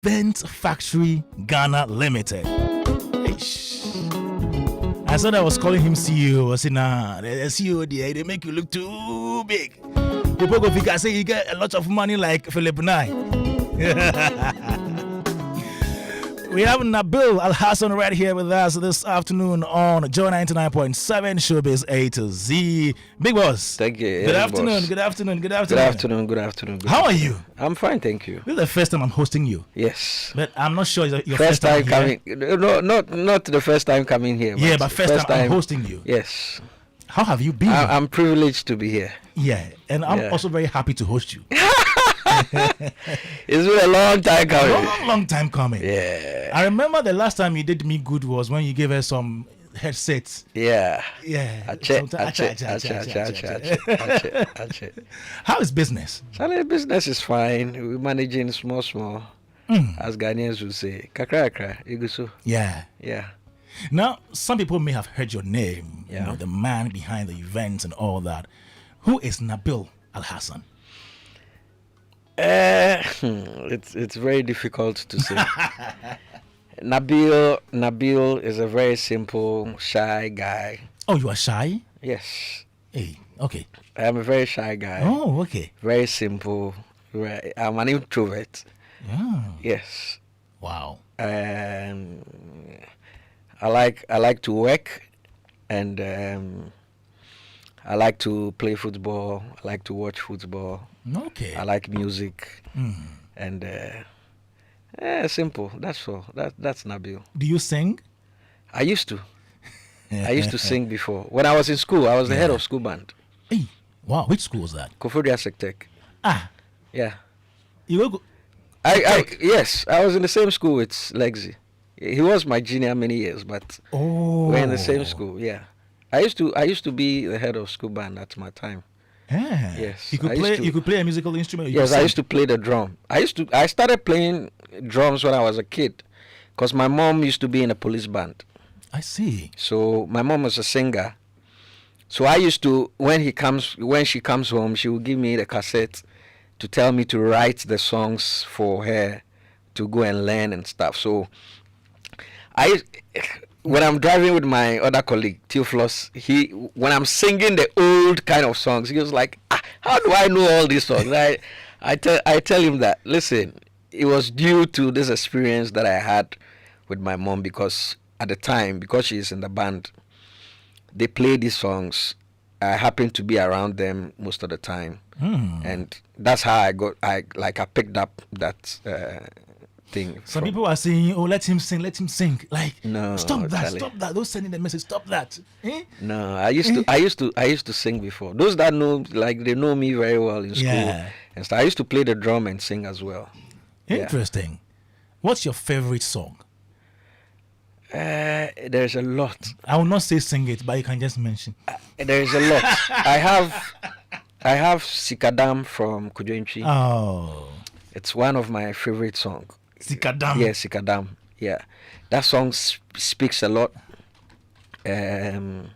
Vent Factory Ghana Limited. Ish. I said I was calling him CEO. I said, nah, the CEO, they make you look too big. People go figure, say you get a lot of money like Philip Nye. We have Nabil Alhassan right here with us this afternoon on Joy 99.7 Showbiz A-Z. Big boss. Thank you. Good Yes, afternoon. boss. Good afternoon. Good Good afternoon. afternoon. Good afternoon. Good How are afternoon. you? I'm fine, thank you. This is the first time I'm hosting you. Yes. But I'm not sure it's your First time here. coming. No, not the first time coming here. Yeah, but first time I'm hosting you. Yes. How have you been? I'm privileged to be here. Yeah, and I'm Yeah. also very happy to host you. It's been a long time coming. Long time coming. Yeah. I remember the last time you did me good was when you gave us some headsets. Yeah. Yeah. Ache. How is business? Charlie, business is fine. We're managing small. As Ghanaians would say. Kakra, igusu. Yeah. Yeah. Now, some people may have heard your name, Yeah. you know, the man behind the events and all that. Who is Nabil Alhassan? It's very difficult to say. Nabil is a very simple, shy guy. Oh, you are shy? Yes, Hey, okay. I am a very shy guy. Oh, okay. Very simple. I'm an introvert. Yeah. Yes, Wow. and I like to work, and I like to play football. I like to watch football. Okay. I like music, and simple. That's all. That's Nabil. Do you sing? I used to sing before. When I was in school, I was the head of school band. Hey, wow. Which school was that? Koforia Sectec. Ah, Yeah. you go. Yes, I was in the same school with Lexi. He was my junior many years, but Oh, we're in the same school. Yeah. I used to be the head of school band at my time. Yeah. Yes, You could I used play. to- You could play a musical instrument. or you Yes, could I sing? used to play the drum. I started playing drums when I was a kid, because my mom used to be in a police band. I see. So my mom was a singer. So I used to, when she comes home, she would give me the cassette to tell me to write the songs for her to go and learn and stuff. So when I'm driving with my other colleague, Theophilus, when I'm singing the old kind of songs, he was like, how do I know all these songs? I tell him that, listen, it was due to this experience that I had with my mom, because at the time, because she's in the band, they play these songs. I happen to be around them most of the time, and that's how I picked up that thing. Some people are saying, "Oh, let him sing, let him sing." Like, No, stop that, Charlie. stop that. Those sending the message, stop that. Eh? No, I used to sing before. Those that know, like, they know me very well in school, Yeah. and so I used to play the drum and sing as well. Yeah. Interesting. What's your favorite song? There's a lot. I will not say sing it, but you can just mention. There's a lot. I have Sikadam from Kujoinchi. Oh, It's one of my favorite songs. Sikadam. Yeah, Sikadam. Yeah, that song speaks a lot. As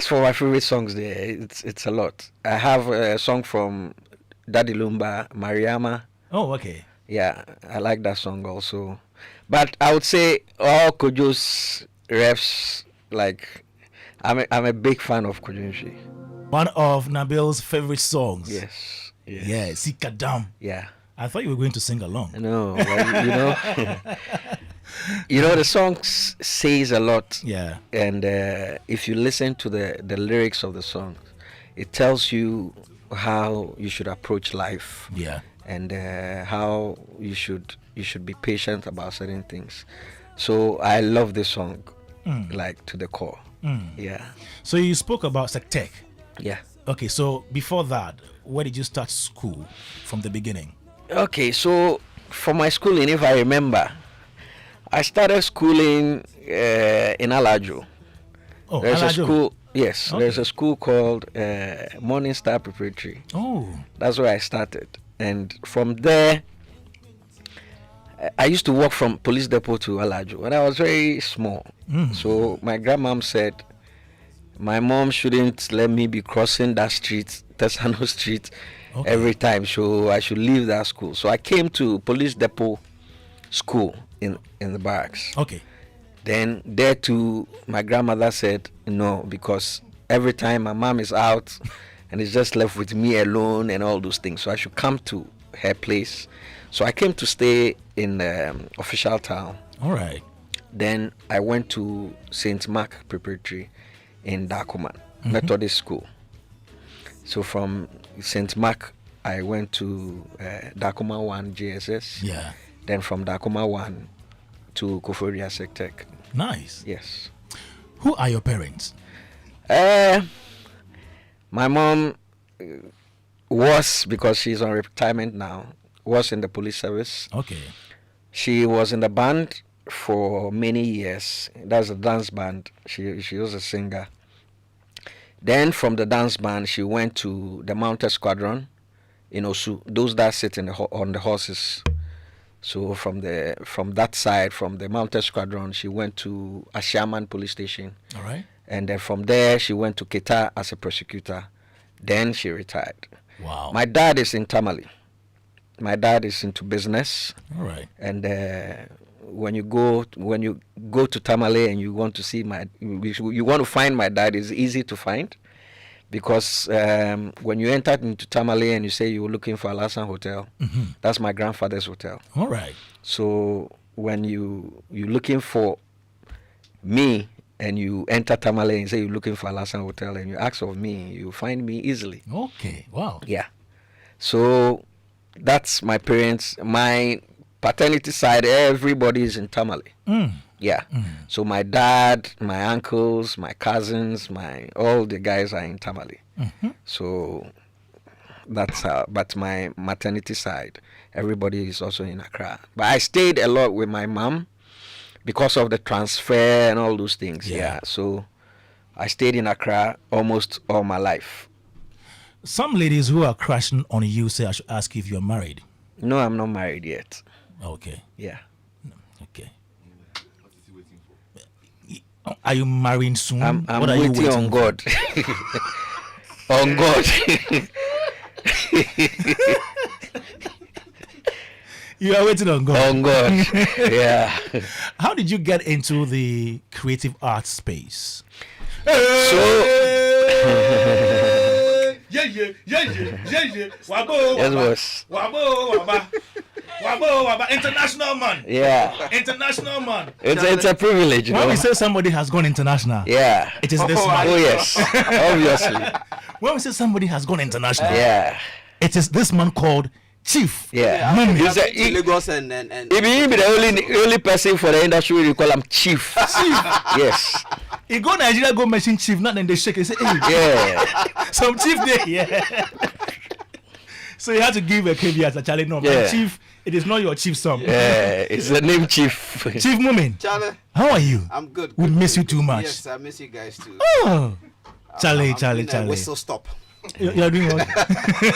for my favorite songs, there, it's a lot. I have a song from Daddy Lumba, Mariama. Oh, okay. Yeah, I like that song also. But I would say all Kojo's refs, like, I'm a big fan of Kojoinchi. One of Nabil's favorite songs. Yes. Yeah, Sikadam. Yeah. I thought you were going to sing along. No, well, the song says a lot. Yeah. And if you listen to the lyrics of the song, it tells you how you should approach life. Yeah. And how you should be patient about certain things. So I love this song, like, to the core. Yeah. So you spoke about Sectec. Yeah. Okay, so before that, where did you start school from the beginning? Okay, so for my schooling, if I remember, I started schooling in Alajo. Oh, There's a Alajo. school. Yes, Okay. there's a school called Morning Star Preparatory. Oh, That's where I started, and from there, I used to walk from Police Depot to Alajo when I was very small. So my grandmom said my mom shouldn't let me be crossing that street, Tesano Street, Okay. every time. So I should leave that school. So I came to Police Depot school in the barracks. Okay. Then there too, my grandmother said no, because every time my mom is out and it's just left with me alone and all those things. So I should come to her place. So I came to stay in Official Town. All right. Then I went to St. Mark Preparatory in Dakuman, Methodist School. So from St. Mark, I went to Dakuma 1 JSS. Yeah. Then from Dakuma 1 to Koforia Sectec. Nice. Yes. Who are your parents? My mom was, because she's on retirement now, was in the police service. Okay. She was in the band for many years. That's a dance band. She was a singer. Then from the dance band, she went to the Mounted Squadron in Osu. Those that sit on the horses. So from that side, from the Mounted Squadron, she went to Ashaman Police Station. All right. And then from there, she went to Keta as a prosecutor. Then she retired. Wow. My dad is in Tamale. My dad is into business. All right. And when you go to Tamale and you want to see you want to find my dad, it's easy to find, because when you enter into Tamale and you say you're looking for Alhassan Hotel, that's my grandfather's hotel. All right. So when you're looking for me and you enter Tamale and say you're looking for Alhassan Hotel and you ask of me, you find me easily. Okay. Wow. Yeah. So that's my parents. My paternity side, everybody is in Tamale. Yeah. So my dad, my uncles, my cousins, all the guys are in Tamale. So that's how. But my maternity side, everybody is also in Accra. But I stayed a lot with my mom because of the transfer and all those things. Yeah. So I stayed in Accra almost all my life. Some ladies who are crashing on you say I should ask you if you're married. No, I'm not married yet. Okay. Yeah. Okay. Are you marrying soon? I'm what are waiting, you waiting on God. On God. You are waiting on God. On God. Yeah. How did you get into the creative arts space? Yes, boss. International man. Yeah. International man. It's a privilege, you know. When we say somebody has gone international, Yeah. it is this man. Oh yes. Obviously. When we say somebody has gone international, Yeah. it is this man called Chief. Yeah. Mummy. Lagos and He be the only person for the industry we call him Chief. Yes. He go Nigeria, go mention Chief, not then they shake and say, hey, Yeah. some Chief there, yeah. So you had to give a caveat actually. No, Yeah. my Chief, it is not your Chief song. Yeah. It's the name Chief. Chief Mumin, Charlie, how are you? I'm good. We good, miss good, you too good. much. Yes, I miss you guys too. Oh, Charlie. Whistle stop. You're doing what?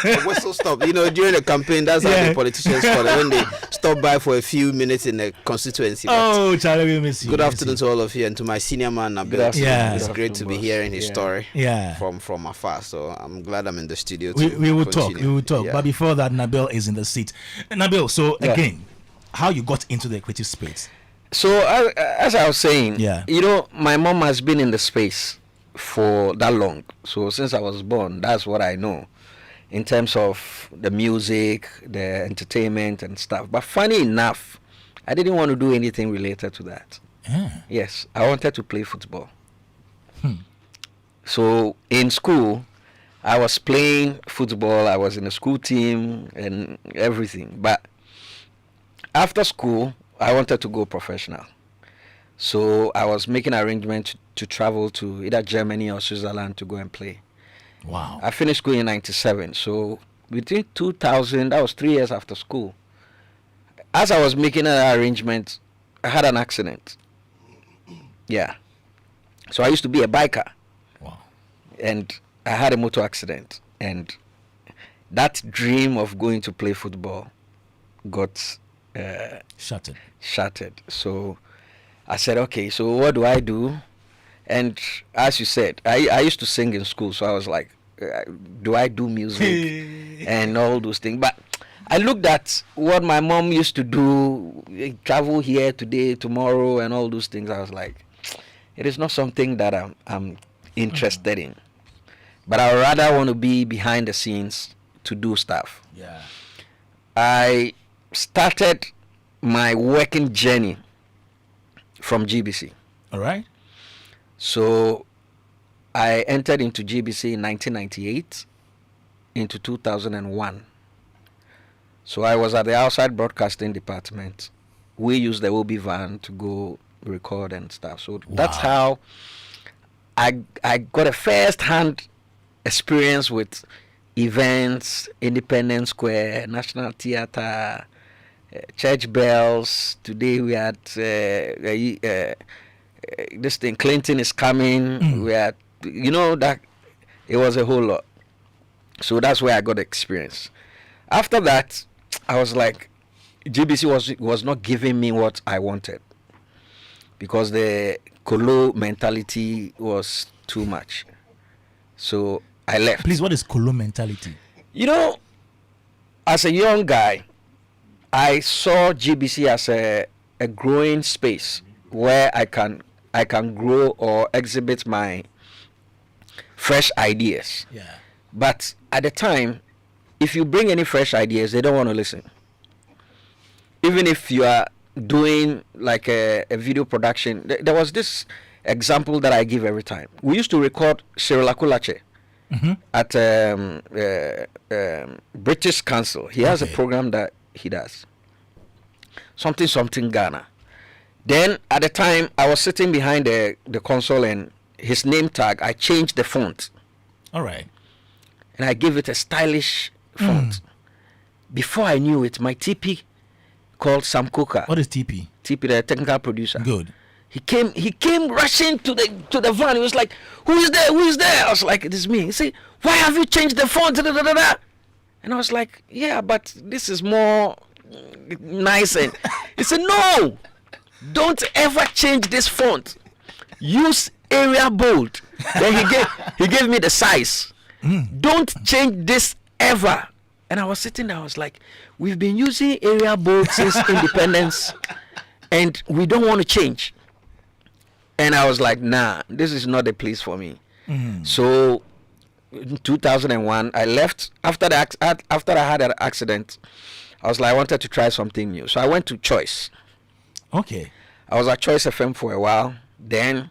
A whistle stop. You know, during the campaign, that's how the politicians call it when they stop by for a few minutes in the constituency. But Oh, Charlie, we miss you. good we miss afternoon to all of you and to my senior man Nabil. Yeah. It's Good great to be afternoon, hearing boss. his Yeah. story you. Yeah. from afar. So I'm glad I'm in the studio. We will talk. continue. We will talk. Yeah. But before that, Nabil is in the seat. Nabil, so Yeah. again, how you got into the creative space? So as I was saying, Yeah. you know, my mom has been in the space for that long. So since I was born, that's what I know in terms of the music, the entertainment and stuff. But funny enough, I didn't want to do anything related to that. Yeah. Yes, I wanted to play football. So in school, I was playing football. I was in a school team and everything. But after school, I wanted to go professional. So I was making arrangements to travel to either Germany or Switzerland to go and play. Wow. I finished school in 97. So between 2000, that was 3 years after school. As I was making an arrangement, I had an accident. Yeah. So I used to be a biker. Wow. And I had a motor accident. And that dream of going to play football got Shattered. So I said, okay, so what do I do? And as you said, I used to sing in school, so I was like, do I do music and all those things? But I looked at what my mom used to do, travel here today, tomorrow, and all those things. I was like, it is not something that I'm interested in. But I would rather want to be behind the scenes to do stuff. Yeah. I started my working journey from GBC. All right. So I entered into GBC in 1998 into 2001. So I was at the outside broadcasting department. We used the OB van to go record and stuff. So that's how I got a first-hand experience with events, Independence Square, National Theatre, church bells. Today we had this thing, Clinton is coming. We had, that it was a whole lot. So that's where I got experience. After that, I was like, GBC was not giving me what I wanted because the Kolo mentality was too much. So I left. Please, what is Kolo mentality? As a young guy, I saw GBC as a growing space where I can grow or exhibit my fresh ideas. Yeah. But at the time, if you bring any fresh ideas, they don't want to listen. Even if you are doing like a video production, there was this example that I give every time. We used to record Cyril Akulache at British Council. He has a program that he does. Something Ghana. Then at the time, I was sitting behind the console and his name tag, I changed the font. All right. And I gave it a stylish font. Before I knew it, my TP called Sam Coker. What is TP? TP, the technical producer. Good. He came rushing to the van. He was like, Who is there? I was like, it is me. He said, why have you changed the font? And I was like, yeah, but this is more nice. And he said, no, don't ever change this font. Use Arial bold. Then he gave me the size. Don't change this ever. And I was sitting there, I was like, we've been using Arial bold since independence and we don't want to change. And I was like, nah, this is not the place for me. So in 2001, I left. After I had an accident, I was like, I wanted to try something new. So I went to Choice. Okay. I was at Choice FM for a while. Then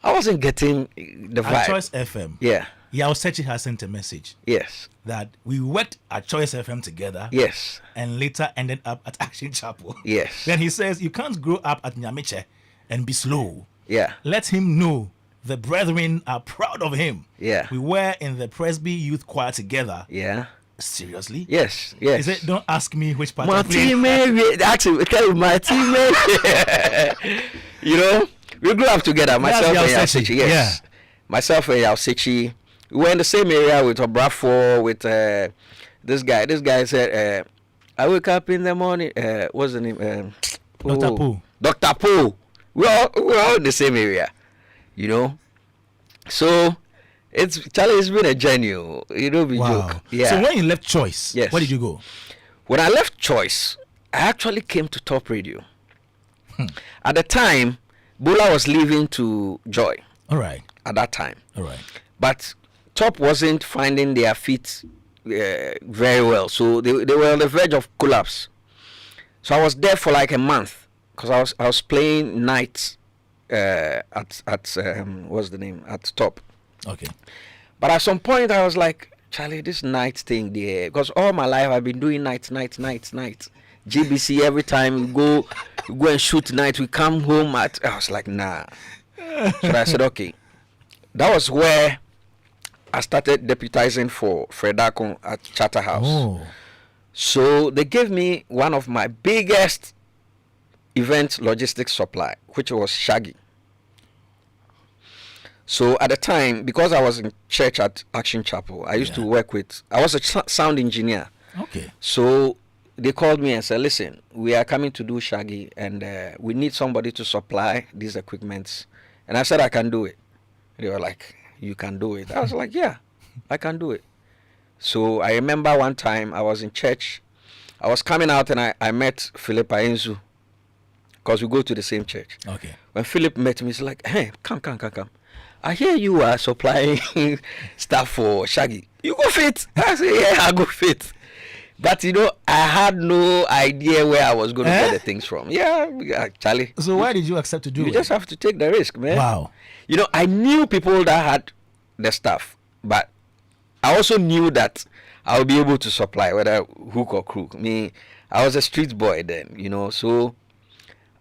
I wasn't getting the vibe. At Choice FM? Yeah. Yao Sechi has sent a message. Yes. That we worked at Choice FM together. Yes. And later ended up at Action Chapel. Yes. Then he says, you can't grow up at Nyamiche and be slow. Yeah. Let him know the brethren are proud of him. Yeah. We were in the Presby Youth Choir together. Yeah. Seriously? Yes. He said, don't ask me which part my I played. teammate, actually, my teammate. We grew up together. Myself and Yao Sechi. Yes. Yeah. Myself and Yao Sechi. We were in the same area with Obrafo, with this guy. This guy said, I wake up in the morning. What's the name? Dr. Pooh. Dr. Pooh. We're all in the same area, So it's been a journey, we joke. Yeah. So when you left Choice, yes. Where did you go? When I left Choice, I actually came to Top Radio. At the time, Bola was leaving to Joy. All right. At that time. All right. But Top wasn't finding their feet very well, so they were on the verge of collapse. So I was there for like a month. Because I was playing nights at what's the name, at Top. Okay. But at some point I was like, Charlie, this night thing there, because all my life I've been doing nights. GBC, every time we go and shoot night, we come home I was like, nah. So I said, okay. That was where I started deputizing for Fredakon at Charterhouse. Oh. So they gave me one of my biggest event logistics supply, which was Shaggy. So at the time, because I was in church at Action Chapel, I used to work with, I was a sound engineer. Okay. So they called me and said, listen, we are coming to do Shaggy and we need somebody to supply these equipments. And I said, I can do it. They were like, you can do it. I was like, yeah, I can do it. So I remember one time I was in church. I was coming out and I met Philip Enzu because we go to the same church. Okay. When Philip met me, he's like, hey, come. I hear you are supplying stuff for Shaggy. You go fit. I say, yeah, I go fit. But I had no idea where I was going to get the things from. Yeah, Charlie. So why did you accept to do it? You just have to take the risk, man. Wow. I knew people that had the stuff, but I also knew that I would be able to supply, whether hook or crook. I was a street boy then, so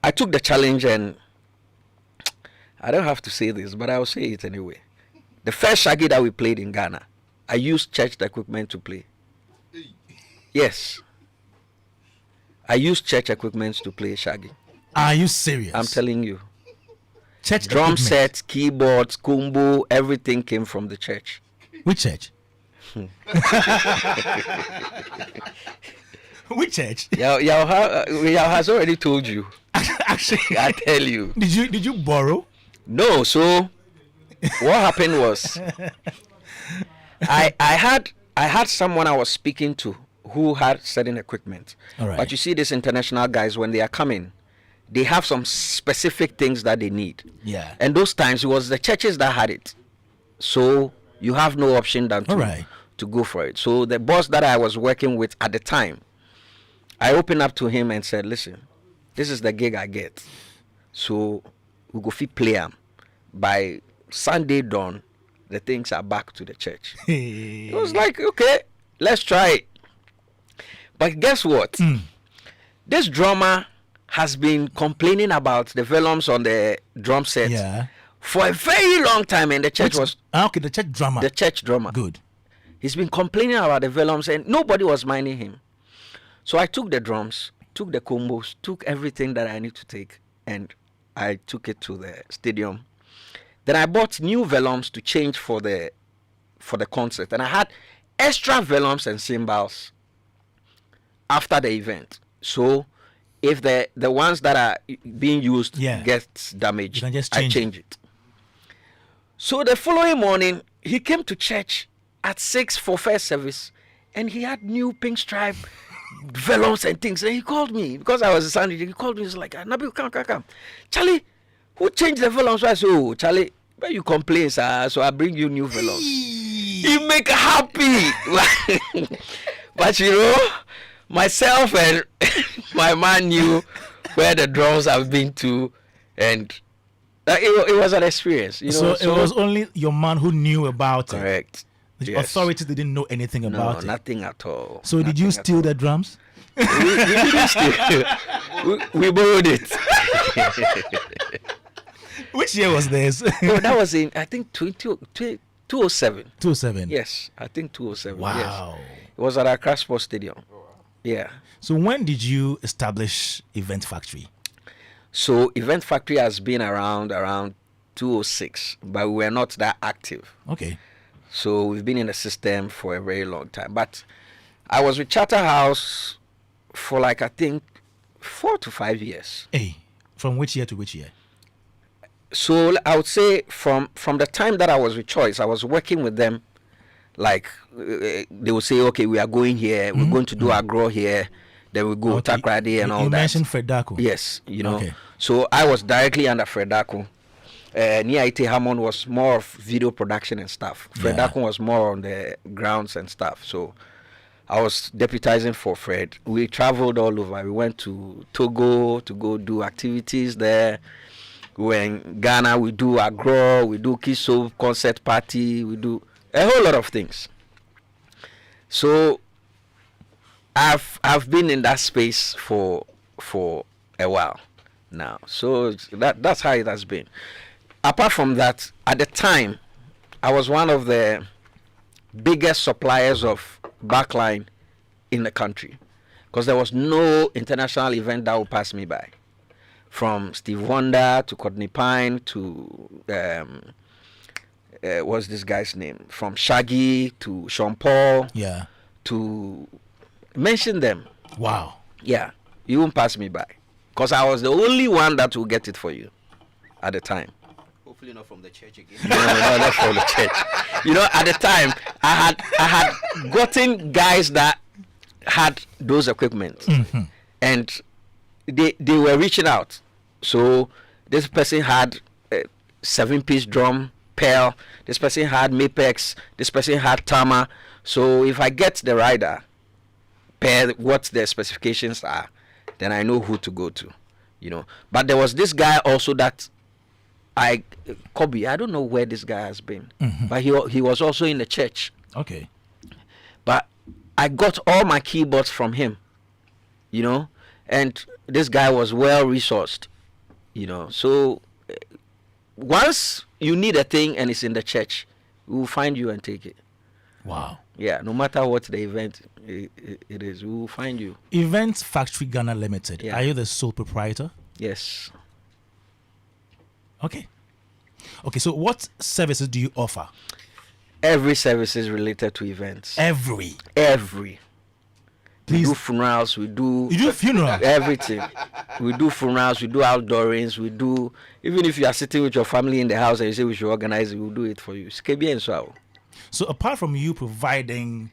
I took the challenge, and I don't have to say this, but I'll say it anyway. The first Shaggy that we played in Ghana, I used church equipment to play. Yes. I used church equipment to play Shaggy. Are you serious? I'm telling you. Church Drum equipment. sets, keyboards, combo, everything came from the church. Which church? Which church? Yao has already told you. Actually, I tell you. Did you borrow? No, so what happened was I had someone I was speaking to who had certain equipment. All right. But you see these international guys, when they are coming, they have some specific things that they need. Yeah. And those times it was the churches that had it. So you have no option than to go for it. So the boss that I was working with at the time, I opened up to him and said, listen, this is the gig I get. So we go fit play am. By Sunday dawn, the things are back to the church. It was like, okay, let's try it. But guess what? This drummer has been complaining about the volumes on the drum set for a very long time, and the church okay, the church drummer. The church drummer. Good. He's been complaining about the volumes, and nobody was minding him. So I took the drums, took the combos, took everything that I need to take, and I took it to the stadium. Then I bought new volumes to change for the concert, and I had extra volumes and cymbals after the event. So if the ones that are being used gets damaged, you can just I change it. So the following morning, he came to church at 6 for first service, and he had new pink stripe volumes and things. And he called me because I was a Sunday. He called me. He's like, Nabil, come. Charlie, who changed the volumes? So I said, oh, Charlie, but you complain, sir, so I bring you new volumes. He make happy. But myself and my man knew where the drums have been to, and it was an experience. So it was only your man who knew about it. Correct. The authorities didn't know anything about it. No, nothing at all. So did you steal the drums? We didn't steal. We borrowed it. Which year was this? That was in, I think, 2007. 2007. Yes, I think 2007. Wow. Yes. It was at Accra Sports Stadium. Yeah. So when did you establish Event Factory? So Event Factory has been around 2006, but we were not that active. Okay. So we've been in the system for a very long time. But I was with Charterhouse for I think 4 to 5 years. Hey, from which year to which year? So I would say from the time that I was with Choice, I was working with them. Like they would say, okay, we are going here, we're going to do our grow here, then we go Takrady and all that. You mentioned Fred Darko. Yes, Okay. So I was directly under Fred Darko. Nia Ite Hammond was more of video production and stuff. Fred Darko was more on the grounds and stuff. So I was deputizing for Fred. We traveled all over. We went to Togo to go do activities there. We were in Ghana. We do Agro. We do Kiso concert party. We do a whole lot of things. So I've been in that space for a while now. So that's how it has been. Apart from that, at the time, I was one of the biggest suppliers of backline in the country, because there was no international event that would pass me by. From Steve Wonder to Courtney Pine to what's this guy's name? From Shaggy to Sean Paul. Yeah. To mention them. Wow. Yeah. You won't pass me by, because I was the only one that will get it for you at the time. Hopefully not from the church again. No, not from the church. At the time, I had gotten guys that had those equipment, and they were reaching out. So this person had a 7-piece drum, Pearl. This person had Mapex. This person had Tama. So if I get the rider, per what the specifications are, then I know who to go to, you know. But there was this guy also that Kobe, I don't know where this guy has been, but he was also in the church. Okay. But I got all my keyboards from him, you know, and this guy was well resourced, you know. So once you need a thing and it's in the church, we will find you and take it. Wow. Yeah, no matter what the event it is, we will find you. Events Factory Ghana Limited. Yeah. Are you the sole proprietor? Yes. Okay. Okay, so what services do you offer? Every service is related to events. Every. We Please. do funerals, we do You do funeral? everything. We do funerals, we do outdoorings, we do, even if you are sitting with your family in the house and you say we should organize it, we'll do it for you. So apart from you providing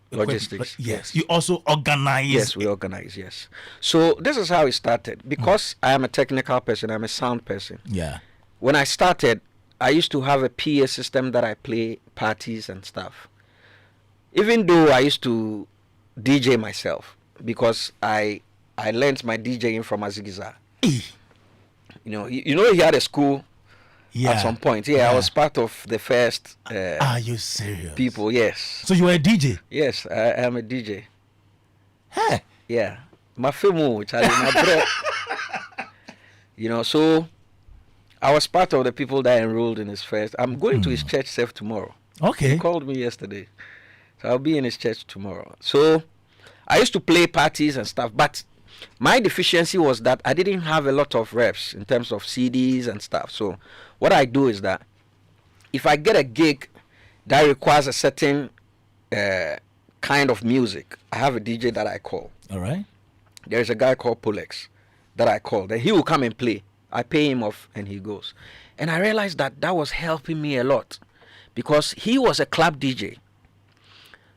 Logistics, yes, you also organize. Yes, we organize, yes. So this is how it started. Because I am a technical person, I'm a sound person. Yeah. When I started, I used to have a PA system that I play parties and stuff. Even though I used to DJ myself, because I learned my DJing from Azigiza. You know, he had a school at some point. Yeah, I was part of the first Are you serious? people, yes. So you were a DJ? Yes, I am a DJ. Hey. Yeah. My film, Charlie, my bro. You know, so I was part of the people that enrolled in his first. I'm going to his church self tomorrow. Okay. He called me yesterday. So I'll be in his church tomorrow. So I used to play parties and stuff, but my deficiency was that I didn't have a lot of reps in terms of CDs and stuff. So what I do is that if I get a gig that requires a certain kind of music, I have a DJ that I call. All right. There's a guy called Polex that I call. Then he will come and play. I pay him off and he goes. And I realized that that was helping me a lot because he was a club DJ.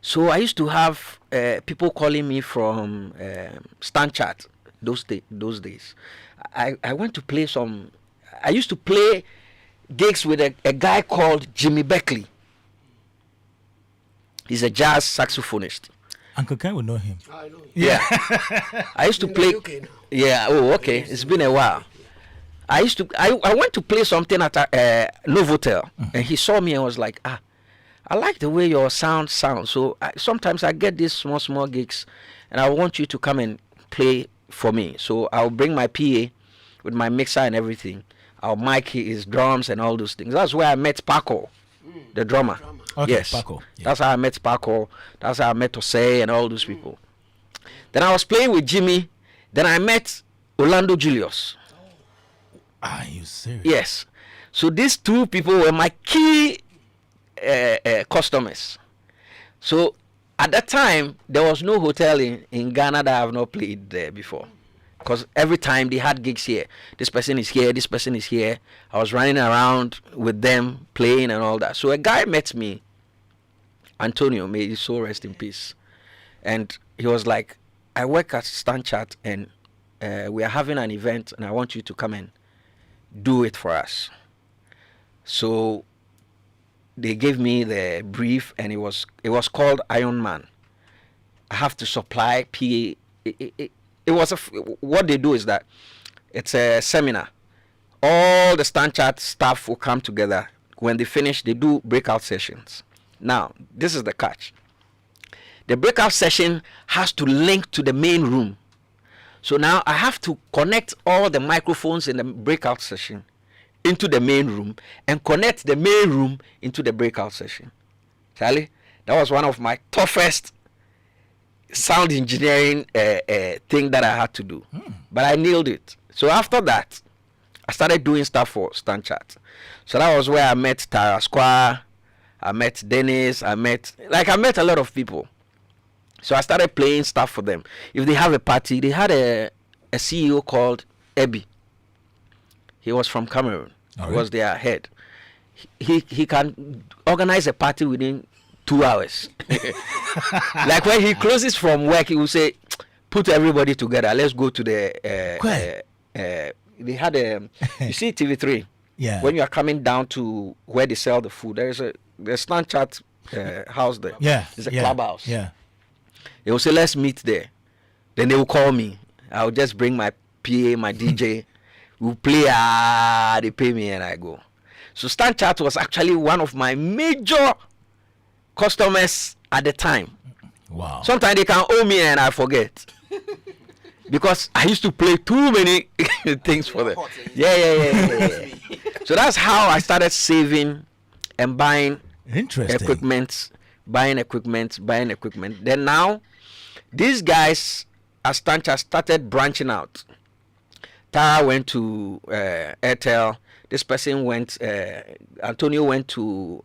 So I used to have people calling me from Stanchart those days. I went to play some. I used to play gigs with a guy called Jimmy Beckley. He's a jazz saxophonist. Uncle Ken would know him. I know. Yeah. I used to play. UK now. Yeah. Oh, okay. It's been a while. I went to play something at Novotel, and he saw me and was like, I like the way your sound sounds. So sometimes I get these small gigs, and I want you to come and play for me. So I'll bring my PA with my mixer and everything. I'll mic his drums and all those things. That's where I met Paco, the drummer. Okay, Yes, Paco. Yeah. That's how I met Paco. That's how I met Osei and all those people. Then I was playing with Jimmy. Then I met Orlando Julius. Are you serious? Yes. So these two people were my key customers. So at that time, there was no hotel in Ghana that I have not played there before. Because every time they had gigs here. This person is here, this person is here. I was running around with them, playing and all that. So a guy met me, Antonio, may his soul rest in peace. And he was like, I work at Stanchart and we are having an event and I want you to come and do it for us. So they gave me the brief and it was called Iron Man. I have to supply PA. It was what they do is that it's a seminar. All the Stanchart staff will come together. When they finish, they do breakout sessions. Now, this is the catch. The breakout session has to link to the main room. So now I have to connect all the microphones in the breakout session into the main room and connect the main room into the breakout session. Charlie, that was one of my toughest sound engineering thing that I had to do. But I nailed it. So after that, I started doing stuff for Stanchart. So that was where I met Tara Square, I met Dennis, I met a lot of people. So I started playing stuff for them. If they have a party, they had a CEO called Ebi. He was from Cameroon. He was their head. He can organize a party within 2 hours. Like when he closes from work, he will say, "Put everybody together. Let's go to the." They had you see TV3. Yeah. When you are coming down to where they sell the food, there's Snapchat house there. Yeah. It's a clubhouse. Yeah. They will say, "Let's meet there." Then they will call me. I'll just bring my PA, my DJ. We'll play. They pay me and I go. So Snapchat was actually one of my major customers at the time. Wow. Sometimes they can owe me and I forget. Because I used to play too many things for them. Yeah. So that's how I started saving and buying equipment. Then now, these guys at Stancha started branching out. Tara went to Airtel. This person went, Antonio went to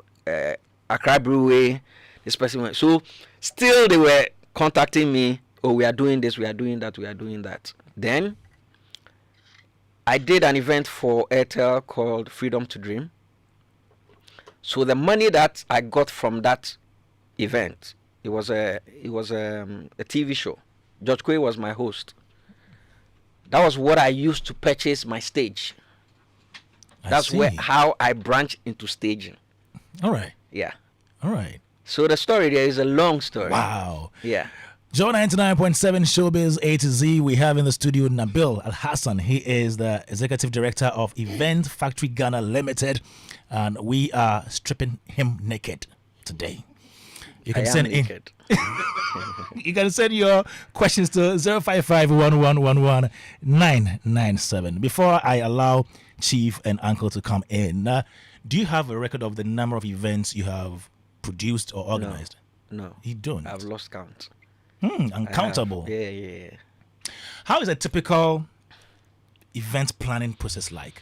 Accra Brewery. This person went. So still they were contacting me. Oh, we are doing this, we are doing that, we are doing that. Then I did an event for Airtel called Freedom to Dream. So the money that I got from that event, it was a TV show. George Quay was my host. That was what I used to purchase my stage. That's how I branched into staging. All right. Yeah. All right. So the story there is a long story. Wow. Yeah. Joe 99.7 Showbiz A-Z. We have in the studio Nabil Alhassan. He is the Executive Director of Event Factory Ghana Limited. And we are stripping him naked today. You can send in. You can send your questions to 055-1111-997. Before I allow Chief and Uncle to come in, do you have a record of the number of events you have produced or organized? No. You don't? I've lost count. Uncountable. Yeah. How is a typical event planning process like?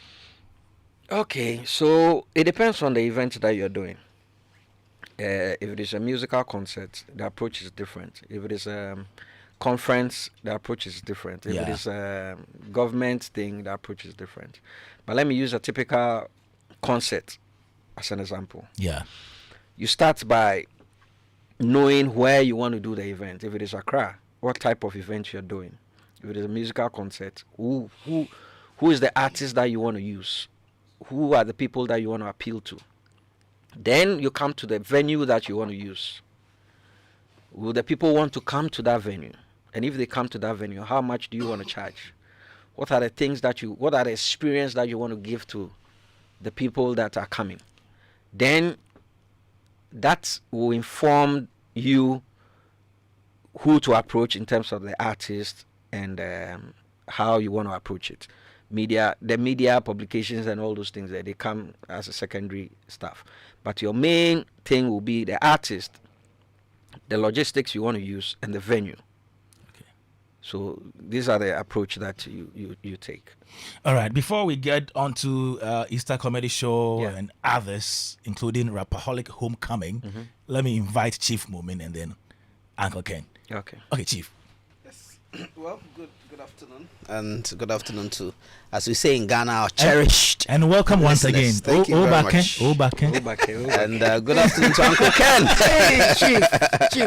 Okay, so it depends on the event that you're doing. If it is a musical concert, the approach is different. If it is a conference, the approach is different. If it is a government thing, the approach is different. But let me use a typical concert as an example. Yeah. You start by knowing where you want to do the event. If it is Accra, what type of event you're doing. If it is a musical concert, who is the artist that you want to use? Who are the people that you want to appeal to? Then you come to the venue that you want to use. Will the people want to come to that venue? And if they come to that venue, how much do you want to charge? What are the experience that you want to give to the people that are coming? Then that will inform you who to approach in terms of the artist and how you want to approach it. The media, publications, and all those things, they come as a secondary stuff. But your main thing will be the artist, the logistics you want to use, and the venue. Okay. So these are the approach that you take. All right. Before we get on to Easter Comedy Show and others, including Rapperholic Homecoming, let me invite Chief Moomin and then Uncle Ken. Okay. Okay, Chief. Yes. Well, good afternoon. And good afternoon to, as we say in Ghana, our cherished. And welcome once again. Thank you very much. And good afternoon to Uncle Ken. Hey, Chief,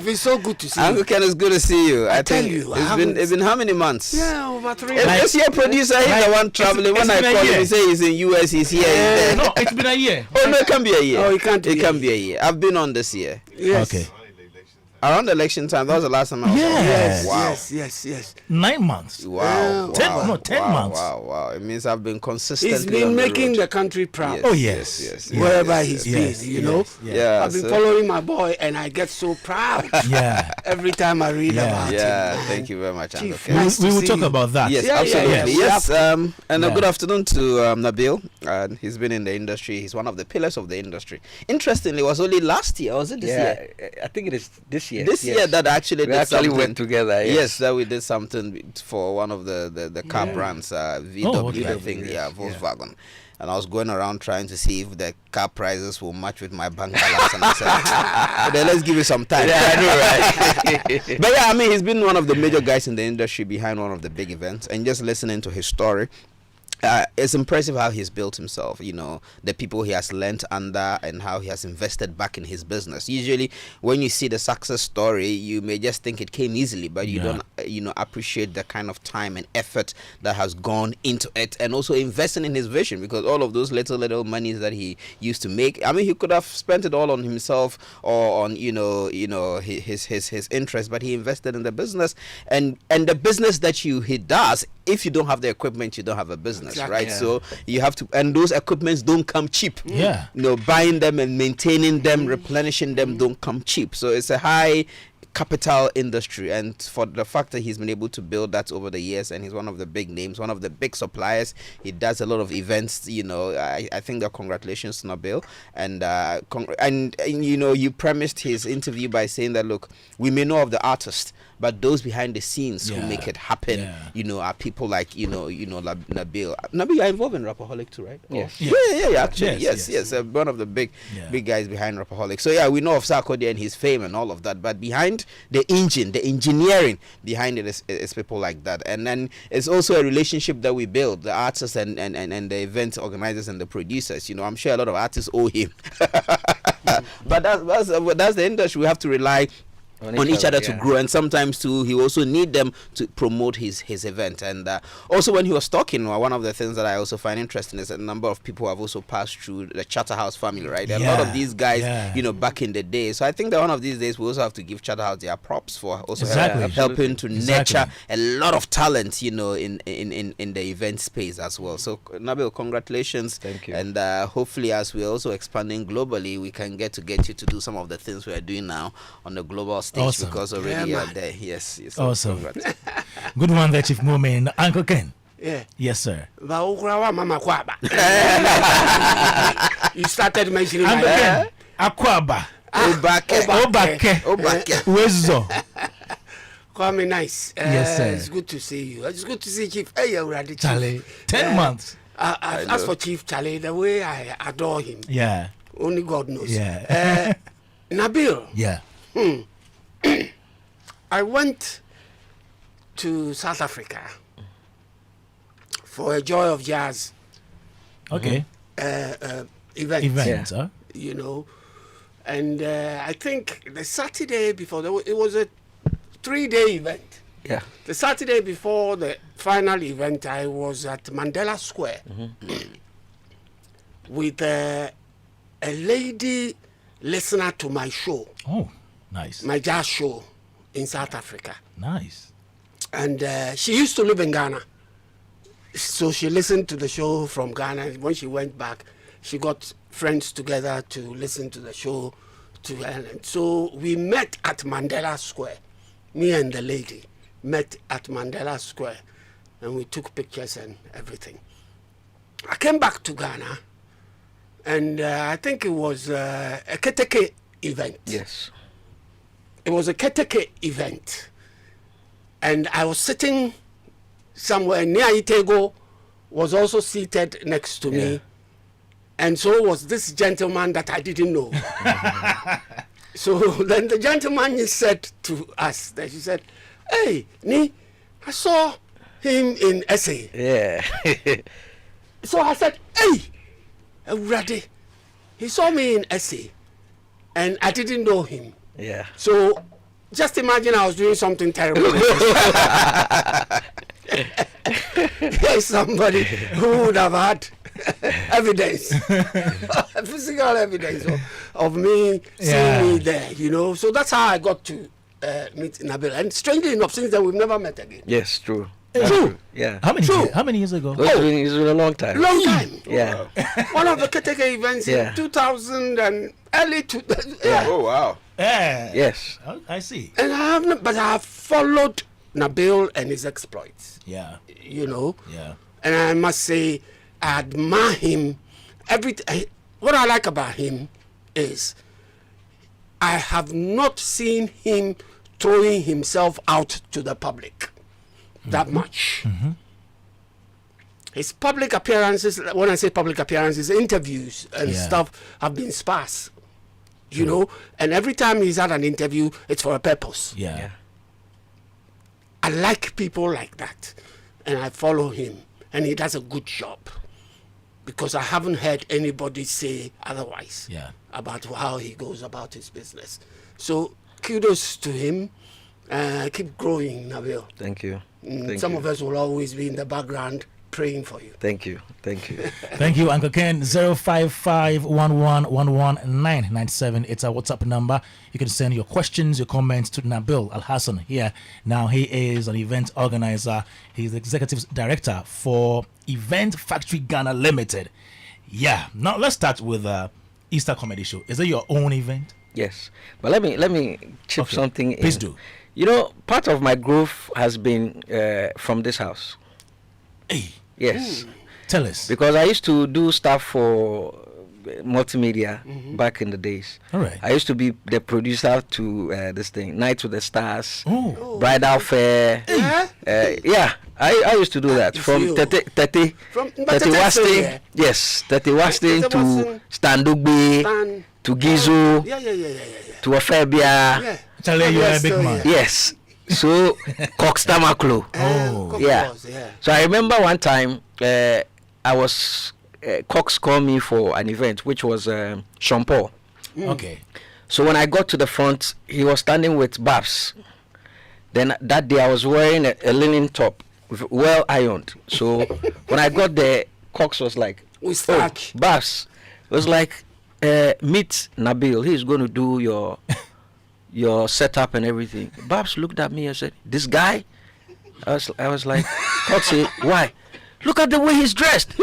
it's so good to see you. Uncle Ken, it's good to see you. I tell think you, it's been how many months? Yeah, over 3 This year producer, he's the one traveling. When I call him, he say he's in US, he's here, he's there. No, it's been a year. Oh, no, it can be a year. Oh, it can't be a year. I've been on this year. Yes. Okay. Around election time, that was the last time I was Yes. on. Wow. Yes. 9 months. Wow. 10 months. Wow. It means I've been consistently He's been on the making road. the country proud. Yes. Wherever he's been, you know. Yeah. I've been following my boy, and I get so proud. Yeah. Every time I read about him. Yeah. Thank you very much, Uncle Chief, Ken. nice We to will see talk you. about that. Yes, Yeah, absolutely. yes. And a good afternoon to Nabil. He's been in the industry. He's one of the pillars of the industry. Interestingly, it was only last year, or was it this year? I think it is this year. This year that actually we did actually something. went together. Yes, that we did something for one of the car brands, VW, I think, Volkswagen. And I was going around trying to see if the car prices will match with my bank balance. And I said, then let's give it some time. Yeah, I know, right? But yeah, I mean, he's been one of the major guys in the industry behind one of the big events. And just listening to his story, it's impressive how he's built himself, you know, the people he has lent under and how he has invested back in his business. Usually when you see the success story, you may just think it came easily, but you don't, you know, appreciate the kind of time and effort that has gone into it, and also investing in his vision, because all of those little monies that he used to make, I mean, he could have spent it all on himself or on, you know, his interest, but he invested in the business, and the business that he does. If you don't have the equipment, you don't have a business, exactly, right? Yeah. So you have to, and those equipments don't come cheap. Yeah. You know, buying them and maintaining them, replenishing them don't come cheap. So it's a high capital industry, and for the fact that he's been able to build that over the years, and he's one of the big names, one of the big suppliers. He does a lot of events, you know. I think that congratulations to Nabil, and you know, you premised his interview by saying that, look, we may know of the artist, but those behind the scenes who make it happen, you know, are people like, you know, Nabil. Nabil, you're involved in Rapperholic too, right? Yes. Yeah, actually, yes. One of the big guys behind Rapperholic. So yeah, we know of Sarkodie and his fame and all of that, but behind the engine, the engineering behind it is people like that. And then it's also a relationship that we build, the artists and the event organizers and the producers. You know, I'm sure a lot of artists owe him. But that's the industry. We have to rely on each other to grow, and sometimes too he also need them to promote his event. And also when he was talking, one of the things that I also find interesting is a number of people have also passed through the Charterhouse family, right? A lot of these guys, you know, back in the day. So I think that one of these days we also have to give Charterhouse their props for also helping to nurture a lot of talent, you know, in the event space as well. So Nabil, congratulations. Thank you. And hopefully, as we're also expanding globally, we can get you to do some of the things we are doing now on the global stage, awesome, because already you are there. Yes. Awesome. Good one there, Chief Moment. Uncle Ken. Yeah. Yes, sir. Mama Kwaba. You started mentioning Uncle Ken. Akwaba. Obake. Wezo. Kwame, nice. Yes, sir. It's good to see you. It's good to see Chief. Hey, you're ready, Chief. Charlie, 10 months. As for Chief Charlie, the way I adore him. Yeah. Only God knows. Yeah. Nabil. Yeah. I went to South Africa for a Joy of Jazz event. Event, huh? You know, and I think the Saturday before, it was a 3-day event. Yeah. The Saturday before the final event, I was at Mandela Square with a lady listener to my show. Oh, nice. My jazz show in South Africa. Nice. And she used to live in Ghana. So she listened to the show from Ghana. When she went back, she got friends together to listen to the show. And so we met at Mandela Square. Me and the lady met at Mandela Square. And we took pictures and everything. I came back to Ghana. And I think it was a Keteke event. Yes. It was a Keteke event. And I was sitting somewhere near Itego, was also seated next to me. And so was this gentleman that I didn't know. So then the gentleman said to us, that he said, hey, Ni, I saw him in SA. Yeah. So I said, hey, Rade, he saw me in SA, and I didn't know him. Yeah. So just imagine I was doing something terrible. There's somebody who would have had evidence, physical evidence of me seeing me there, you know. So that's how I got to meet Nabil. And strangely enough, since then we've never met again. Yes, true. True. Yeah. How many years ago? It's been a long time. Long time. Yeah. One of the Keteke events in 2000 and early 2000. Yeah. Oh wow. Yeah. Yes. I see. And I have followed Nabil and his exploits. Yeah. You know. Yeah. And I must say, I admire him. What I like about him is I have not seen him throwing himself out to the public that much. His public appearances, when I say public appearances, interviews and stuff have been sparse, you know, and every time he's had an interview, it's for a purpose. Yeah. I like people like that, and I follow him. and he does a good job, because I haven't heard anybody say otherwise about how he goes about his business. So kudos to him. Keep growing, Nabil. Thank you. Some of us will always be in the background praying for you. Thank you. Thank you, Uncle Ken. 05511119997. It's our WhatsApp number. You can send your questions, your comments to Nabil Alhassan here. Now, he is an event organizer. He's the executive director for Event Factory Ghana Limited. Yeah. Now, let's start with Easter Comedy Show. Is it your own event? Yes. But let me chip something in. Please do. You know, part of my growth has been from this house. Hey. Yes. Tell us. Because I used to do stuff for multimedia back in the days. All right. I used to be the producer to this thing, Night with the Stars, Bridal Fair. I used to do that from Tete Wasting. Yes, Tete Wasting to Standugbe to Gizo to Ofebia. Charlie, you're a big man. Yes. So Coxtamaklo. So I remember one time I was Cox called me for an event which was Sean Paul. Okay. So when I got to the front, he was standing with Babs. Then that day I was wearing a linen top, well ironed. So when I got there, Cox was like, Babs. It was like, meet Nabil. He's going to do your setup and everything. Babs looked at me and said, this guy? I was like, Coxie, why? Look at the way he's dressed.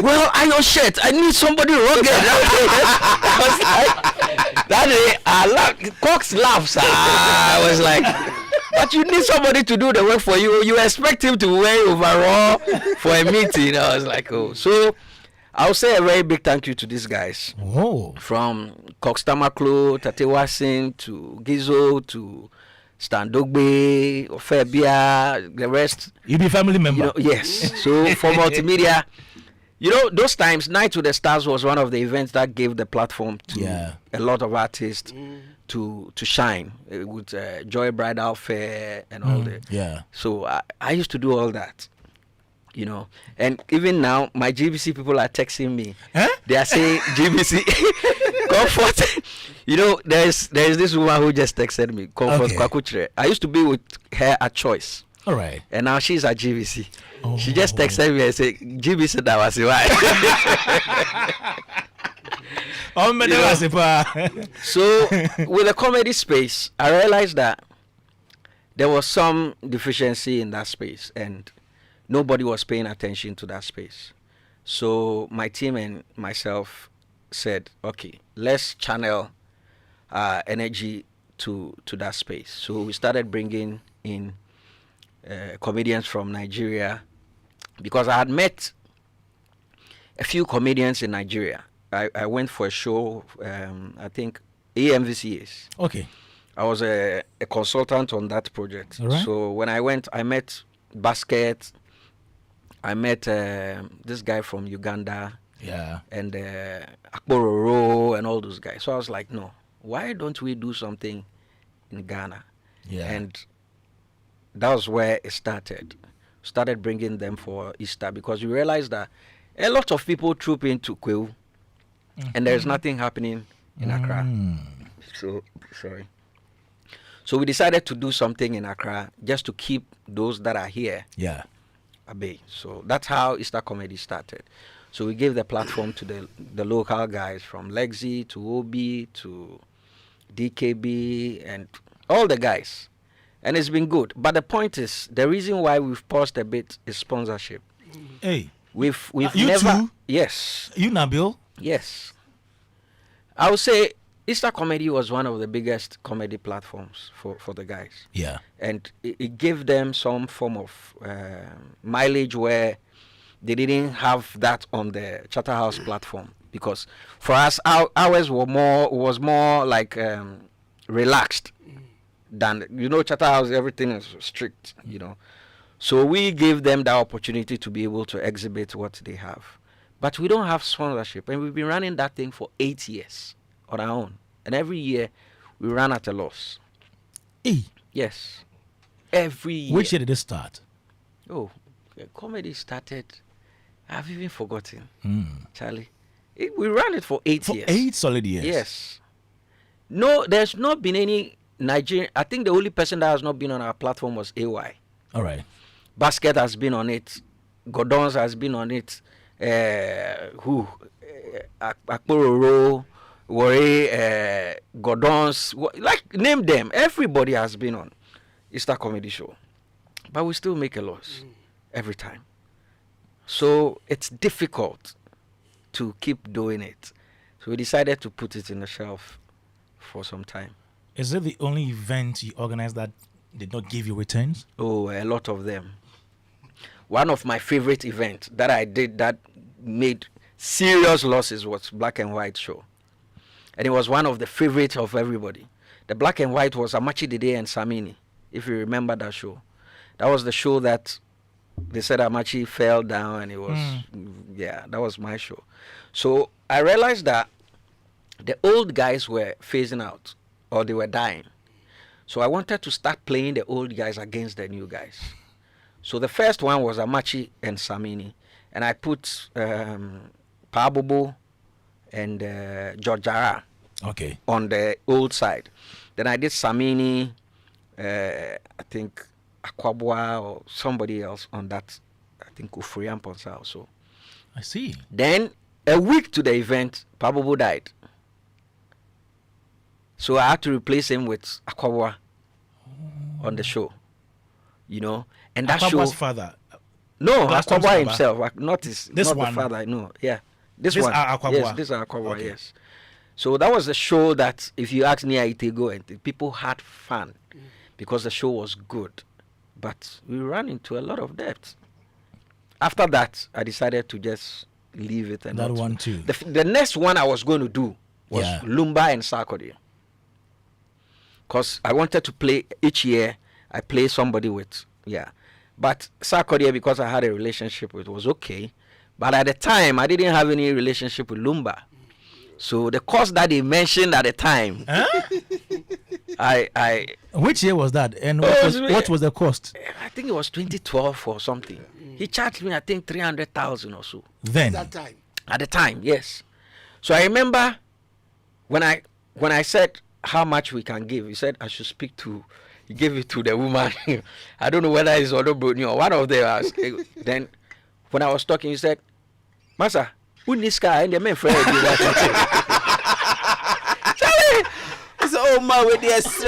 Well, iron shirt. I need somebody rugged. I was like, that day, Cox laughs. I was like, but you need somebody to do the work for you. You expect him to wear overall for a meeting. I was like, oh. So I'll say a very big thank you to these guys. Oh. From Cox Tamaklo, Tate Wasin, to Gizo, to Standogbe, Ofebia, the rest. You be family member? You know, yes. So for multimedia, you know, those times, Night with the Stars was one of the events that gave the platform to a lot of artists to shine with Joy Bridal Fair and all that. Yeah. So I used to do all that. You know, and even now, my GBC people are texting me. Huh? They are saying, GBC, comfort. You know, there's this woman who just texted me, Comfort Kwakuchre. I used to be with her at Choice. All right. And now she's at GBC. Oh. She just texted me and said, GBC, that was why. So, with the comedy space, I realized that there was some deficiency in that space. And nobody was paying attention to that space. So my team and myself said, okay, let's channel energy to that space. So we started bringing in comedians from Nigeria, because I had met a few comedians in Nigeria. I went for a show, I think AMVCAs. Okay. I was a consultant on that project. Right. So when I went, I met Basket. I met this guy from Uganda, and Akbororo and all those guys. So I was like, no, why don't we do something in Ghana? Yeah. And that was where it started. Started bringing them for Easter, because we realized that a lot of people troop into Kweu, and there's nothing happening in Accra. So, sorry. So we decided to do something in Accra just to keep those that are here. Yeah. Bay. So that's how Easter Comedy started. So we gave the platform to the local guys, from Lexi to Obi to DKB and all the guys, and it's been good. But the point is, the reason why we've paused a bit is sponsorship. Hey, we've you never. Too? Yes. You Nabil? Yes. I would say Easter Comedy was one of the biggest comedy platforms for the guys. Yeah. And it gave them some form of mileage where they didn't have that on the Charterhouse platform. Because for us, ours was more like relaxed than, you know, Charterhouse, everything is strict, you know. So we gave them the opportunity to be able to exhibit what they have. But we don't have sponsorship, and we've been running that thing for 8 years. On our own, and every year we ran at a loss. Yes, every year. Which year did it start? Oh, comedy started I've even forgotten. Charlie. We ran it for 8 years. 8 solid years? Yes. No, there's not been any Nigerian. I think the only person that has not been on our platform was AY. All right. Basket has been on it. Godons has been on it. Akpororo, Wore, Godons, like name them. Everybody has been on Easter Comedy Show. But we still make a loss every time. So it's difficult to keep doing it. So we decided to put it in the shelf for some time. Is it the only event you organized that did not give you returns? Oh, a lot of them. One of my favorite events that I did that made serious losses was Black and White show. And it was one of the favorites of everybody. The Black and White was Amachi Dede and Samini, if you remember that show. That was the show that they said Amachi fell down, and it was, yeah, that was my show. So I realized that the old guys were phasing out, or they were dying. So I wanted to start playing the old guys against the new guys. So the first one was Amachi and Samini, and I put Pabobo and Georgiara on the old side. Then I did Samini, I think Akwabwa or somebody else on that. I think Ufurian Ponsa also. I see. Then a week to the event, Pabobo died. So I had to replace him with Akwabwa on the show. You know, and that Akwaba's show. father. No, Glaston's Akwabwa father. himself, not his. This not one. the father. No, yeah, this This one. Akwabwa. Yes, this is Akwabwa. Okay. Yes. So that was the show that, if you ask Nia Itego, and people had fun because the show was good, but we ran into a lot of debt. After that, I decided to just leave it. And That not one too. The next one I was going to do was Lumba and Sarkodie. Because I wanted to play each year, I play somebody with, But Sarkodie, because I had a relationship with, was okay. But at the time, I didn't have any relationship with Lumba. So the cost that they mentioned at the time, I Which year was that? And what was the cost? I think it was 2012 or something. He charged me, I think, 300,000 or so. Then. That time. At the time, yes. So I remember when I said how much we can give, he said I should speak to. He gave it to the woman. I don't know whether it's Odo Bruni or one of them. Then when I was talking, he said, "Masa, who this guy and the men friend?" It's oh man with the I said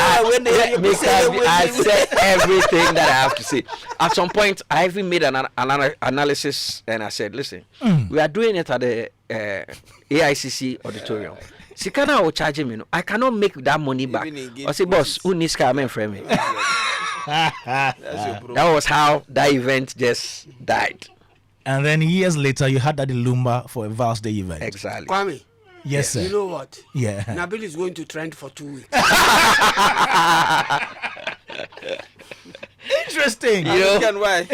everything that I have to say. At some point, I even made an analysis, and I said, "Listen, we are doing it at the AICC auditorium. Sikana will charge him, I cannot make that money back. I say, boss, who needs car men friend me?" That was how that event just died. And then years later, you had Daddy Lumba for a Vals Day event. Exactly. Kwame, Yes, sir. you know what? Yeah. Nabil is going to trend for 2 weeks. Interesting. Why?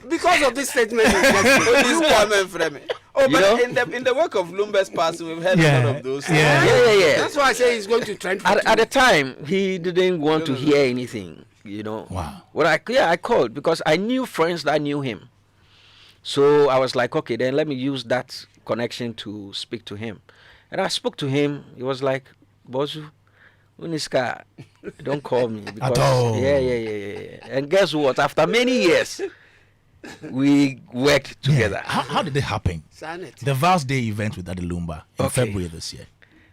Because of this statement. This comment from me. Oh, You but know? in the work of Lumba's passing, we've had a lot of those. Yeah. Yeah. That's why I say he's going to trend for 2 At the weeks. time, he didn't want to hear anything, Wow. Well, I called because I knew friends that knew him. So I was like, okay, then let me use that connection to speak to him. And I spoke to him. He was like, Bosu, Uniska, don't call me. Because, At all. Yeah. And guess what? After many years, we worked together. How did it happen? Sanet. The Vals Day event with Daddy Lumba in Okay. February this year.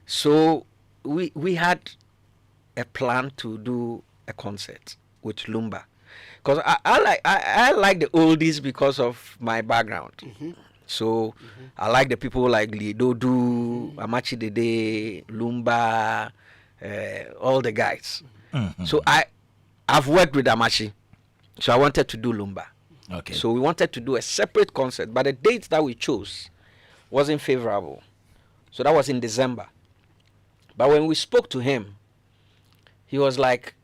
So we had a plan to do a concert with Lumba, because I like the oldies because of my background. So I like the people like Lidodu, Amachi Dede, Lumba, all the guys. So I've worked with Amachi, so I wanted to do Lumba. Okay. So we wanted to do a separate concert, but the date that we chose wasn't favorable. So that was in December. But when we spoke to him, he was like,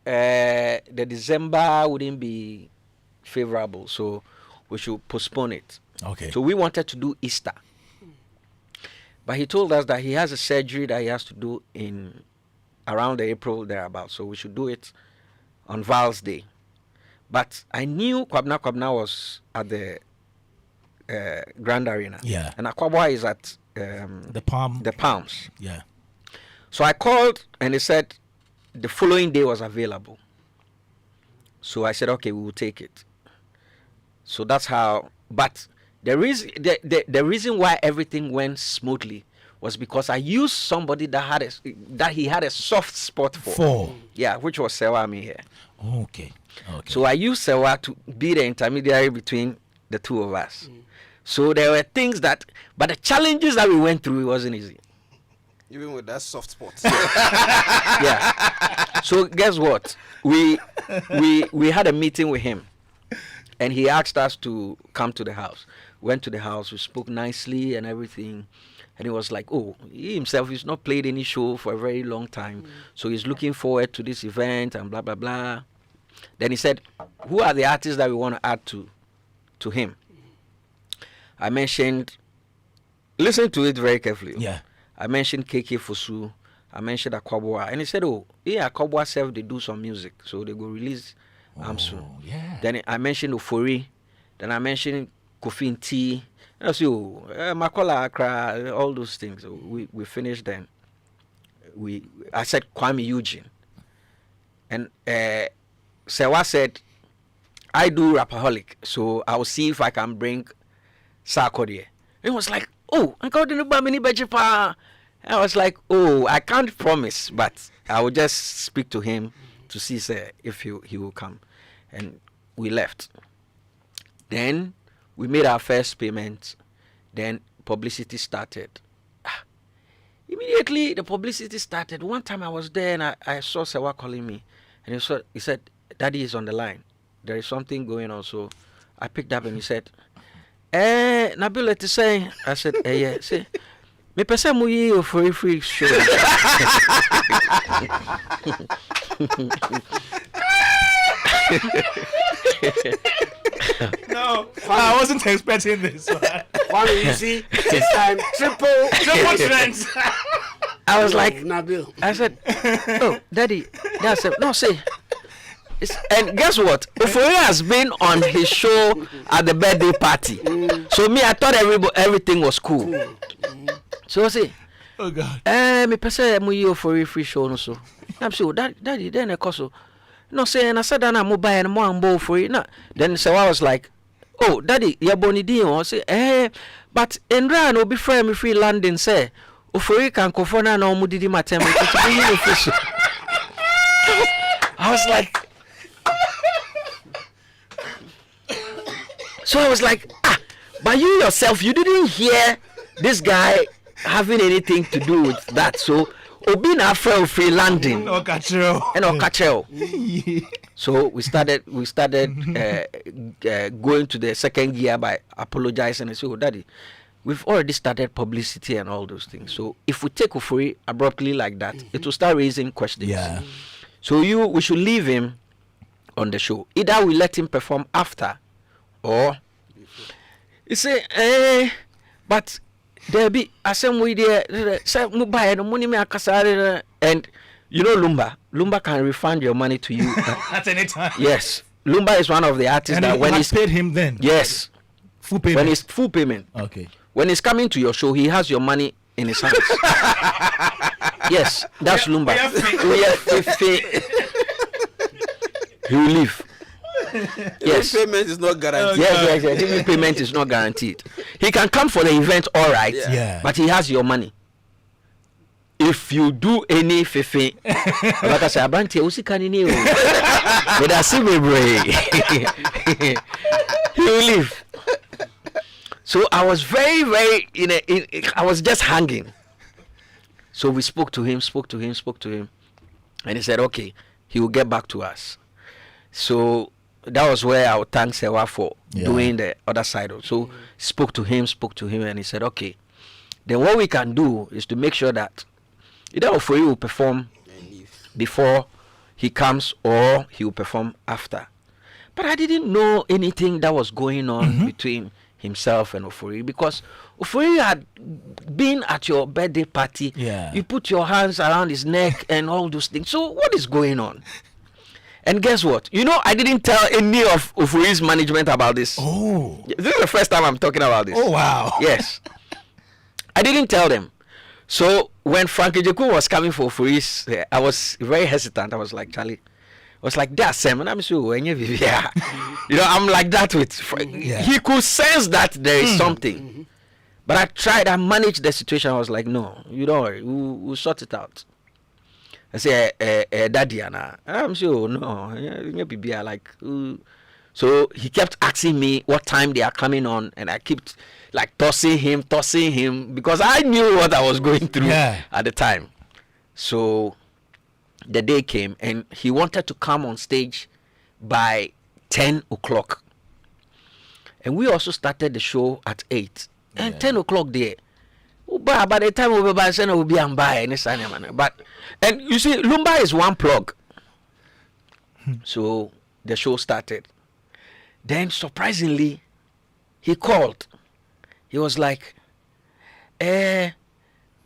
the December wouldn't be favorable, so we should postpone it. Okay. So we wanted to do Easter. But he told us that he has a surgery that he has to do in around the April thereabout. So we should do it on Val's Day. But I knew Kwabna was at the Grand Arena. Yeah. And Akwaboah is at the Palm. the Palms. Yeah. So I called and they said the following day was available. So I said, okay, we will take it. So that's how. But the reason why everything went smoothly was because I used somebody that he had a soft spot for. Yeah, which was Sewami here. Okay. So I used Sewa to be the intermediary between the two of us. So there were things that, but the challenges that we went through, it wasn't easy. Even with that soft spot. Yeah. So guess what? We had a meeting with him, and he asked us to come to the house. Went to the house. We spoke nicely and everything. And he was like, oh, he himself he's not played any show for a very long time. So he's looking forward to this event and blah, blah, blah. Then he said, who are the artists that we want to add to him? I mentioned, listen to it very carefully. Yeah. I mentioned KK Fosu. I mentioned Akwaboah. And he said, oh, yeah, Akwaboah self, they do some music. So they go release soon. Yeah. Then I mentioned Ofori. Then I mentioned Kofi T. I said, oh, Makola Accra, all those things. So we finished then. I said Kwame Eugene. And Sewa said, I do Rapperholic. So I'll see if I can bring Sarkodie. It was like, oh, I was like, oh, I can't promise, but I will just speak to him to see if he will come. And we left. Then we made our first payment. Then publicity started. Immediately the publicity started. One time I was there and I saw Sewa calling me. And he said, Daddy is on the line. There is something going on. So I picked up and he said, Nabil, let us say. I said, yeah. Say, me pesa muyi for free show. No, I wasn't expecting this. Kwame, you see, this time triple strength. I was like, Nabil. I said, oh, Daddy. I said, no, say. And guess what? Ofori has been on his show at the birthday party. So me, I thought everything was cool. So I say, oh God. Me pese muyi Ofori free show no so. I'm so Daddy then so. No say and I said that I'm mobile and more and Ofori. No. Then so I was like, oh Daddy, you boni di o say but Endra no be free me free landing say Ofori can confirm na omu didi matem to I was like, so I was like, but you yourself, you didn't hear this guy having anything to do with that. So, Obina fell free landing. No kachero. So we started going to the second gear by apologizing and say, oh, Daddy, we've already started publicity and all those things. So if we take Ofori abruptly like that, it will start raising questions. Yeah. So we should leave him on the show. Either we let him perform after, or you say, but there be some way there. Say mobile no money me akasare, and you know Lumba can refund your money to you at any time. Yes, Lumba is one of the artists and that when he's paid him then. Yes, full payment. When it's full payment. Okay. When he's coming to your show, he has your money in his hands. Yes, that's Lumba. He will leave. Yes. Payment is not guaranteed. Yes. Even payment is not guaranteed. He can come for the event, all right. Yeah. But he has your money. If you do any fefe, like I say, Abanti, usi kanini o. But I see me brain. He will leave. So I was very, very I was just hanging. So we spoke to him, and he said, okay, he will get back to us. So that was where I would thank Sewa for doing the other side. So spoke to him, and he said, okay, then what we can do is to make sure that either Ofori will perform before he comes or he will perform after. But I didn't know anything that was going on between himself and Ofori, because Ofori had been at your birthday party. Yeah. You put your hands around his neck and all those things. So what is going on? And guess what? You know, I didn't tell any of Ofuri's management about this. Oh. This is the first time I'm talking about this. Oh, wow. Yes. I didn't tell them. So when Frankie Jeku was coming for Ofuri's, I was very hesitant. I was like, Charlie, I was like, that's Sam. And I'm sure, you know, I'm like that with Yeah. He could sense that there is something. But I tried, I managed the situation. I was like, no, you don't worry, we'll sort it out. I say, Daddy, and I'm sure, no, like, so he kept asking me what time they are coming on, and I kept like tossing him, because I knew what I was going through at the time. So the day came, and he wanted to come on stage by 10 o'clock. And we also started the show at 8. And 10 o'clock there. But by the time we were saying, we'll be on by any sign. But, and you see, Lumba is one plug. So the show started. Then surprisingly, he called. He was like, Mimbra,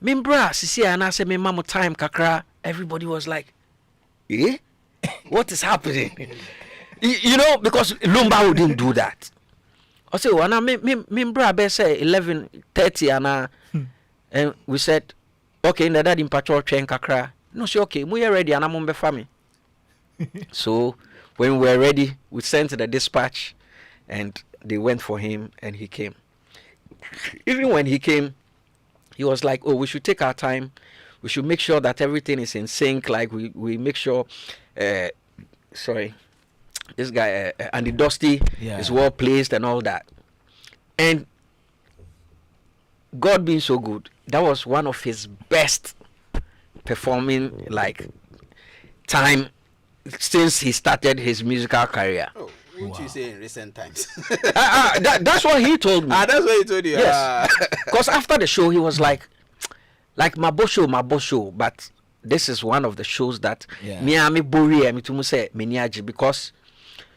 Sisi, and I said, me mama time kakra. Everybody was like, eh? What is happening? You know, because Lumba wouldn't do that. I said, well, Mimbra, I say 11:30, and we said, okay, the dad in patrol train kakra. No, she okay, we are ready, and I'm on the family. So when we were ready, we sent the dispatch, and they went for him, and he came. Even when he came, he was like, oh, we should take our time. We should make sure that everything is in sync. Like we make sure, this guy, Andy Dusty is well placed and all that. And God being so good, that was one of his best performing like time since he started his musical career. Oh, what you say in recent times? That's what he told me. That's what he told you. Yes. Because after the show, he was like Mabo show, but this is one of the shows that because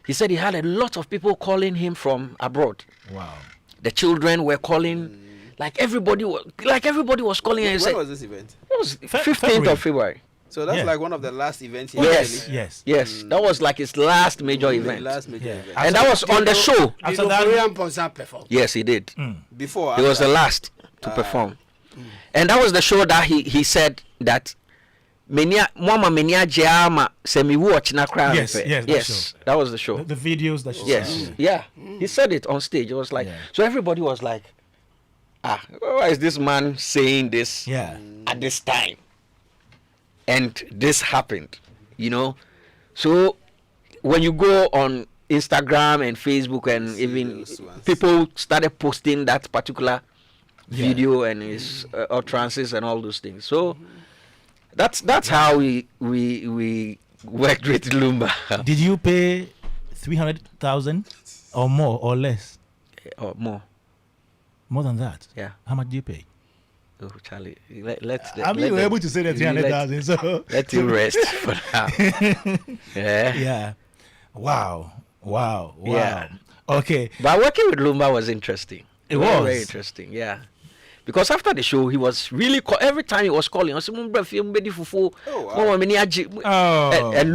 he said he had a lot of people calling him from abroad. Wow. The children were calling, like everybody was calling. And When was this event? It was 15th of February. So that's like one of the last events. Yes. That was like his last major event. Event. And that was on the show. After that, perform. Yes, he did. Before he was the last to perform. And that was the show that he said that Mama Menia Jama semi watch na cry. Yes, that was the show. The videos that she he said it on stage. It was like so everybody was like, why is this man saying this at this time? And this happened, you know. So when you go on Instagram and Facebook and even people started posting that particular video and his utterances and all those things. So that's how we worked with Lumba. Did you pay 300,000 or more or less? Or more. More than that? Yeah. How much do you pay? Oh, Charlie, let's. I mean, you were able to say that 300,000, so let him rest for now. Yeah. Wow. Yeah. Okay. But working with Lumba was interesting. It was very interesting. Yeah. Because after the show, he was really every time he was calling, I said, and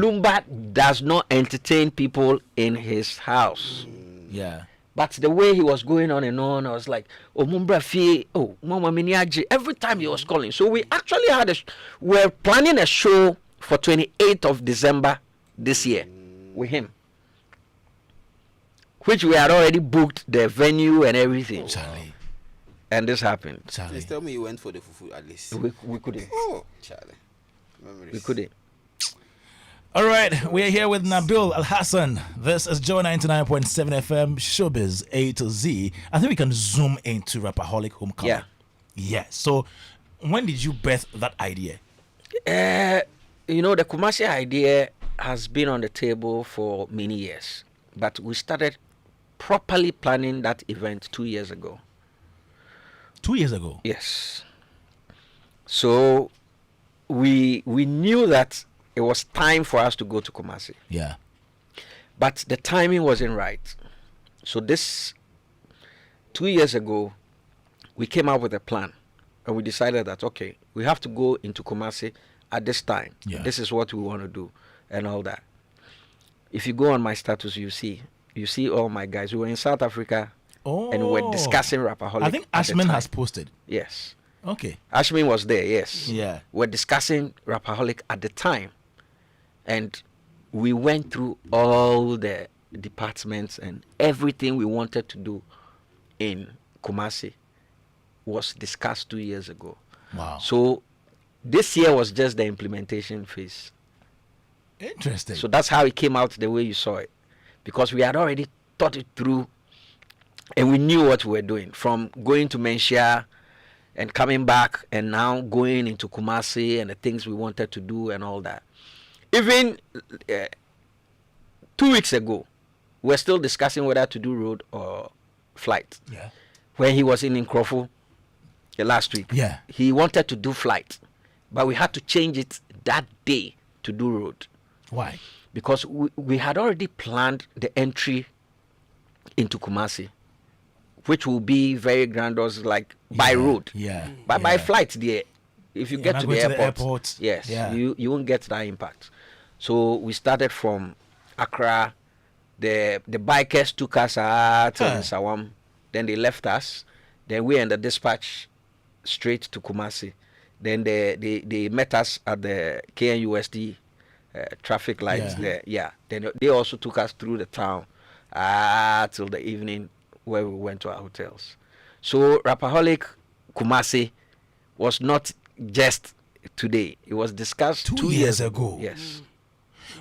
Lumba does not entertain people in his house. Yeah. But the way he was going on and on, I was like, every time he was calling. So we actually we're planning a show for 28th of December this year with him. Which we had already booked the venue and everything. Charlie. And this happened. Charlie. Please tell me you went for the fufu at least. We couldn't. Oh, Charlie. Memories. We couldn't. All right, we are here with Nabil Alhassan. This is Joy 99.7 FM, Showbiz A-Z. I think we can zoom into Rapperholic Homecoming. Yeah. Yeah. So, when did you birth that idea? You know, the Kumasi idea has been on the table for many years. But we started properly planning that event 2 years ago. 2 years ago? Yes. So, we knew that it was time for us to go to Kumasi. Yeah. But the timing wasn't right. So this 2 years ago, we came up with a plan. And we decided that, okay, we have to go into Kumasi at this time. Yeah. This is what we want to do and all that. If you go on my status, you see all my guys. We were in South Africa, and we were discussing Rapperholic. I think Ashman has posted. Yes. Okay. Ashman was there. Yes. Yeah. We're discussing Rapperholic at the time, and we went through all the departments and everything we wanted to do in Kumasi was discussed 2 years ago. Wow. So this year was just the implementation phase. Interesting. So that's how it came out the way you saw it, because we had already thought it through, and we knew what we were doing, from going to Menchia and coming back, and now going into Kumasi and the things we wanted to do and all that. Even 2 weeks ago, we're still discussing whether to do road or flight. Yeah. When he was in Nkrofo last week, yeah, he wanted to do flight, but we had to change it that day to do road. Why? Because we had already planned the entry into Kumasi, which will be very grandiose, like by road. Yeah. But by flight, there, if you get to the airport, yes, you won't get that impact. So we started from Accra. The bikers took us out to Sawam. Then they left us. Then we in the dispatch straight to Kumasi. Then they met us at the KNUSD traffic lights there. Yeah. Then they also took us through the town till the evening, where we went to our hotels. So Rapperholic Kumasi was not just today. It was discussed 2 years ago. Yes.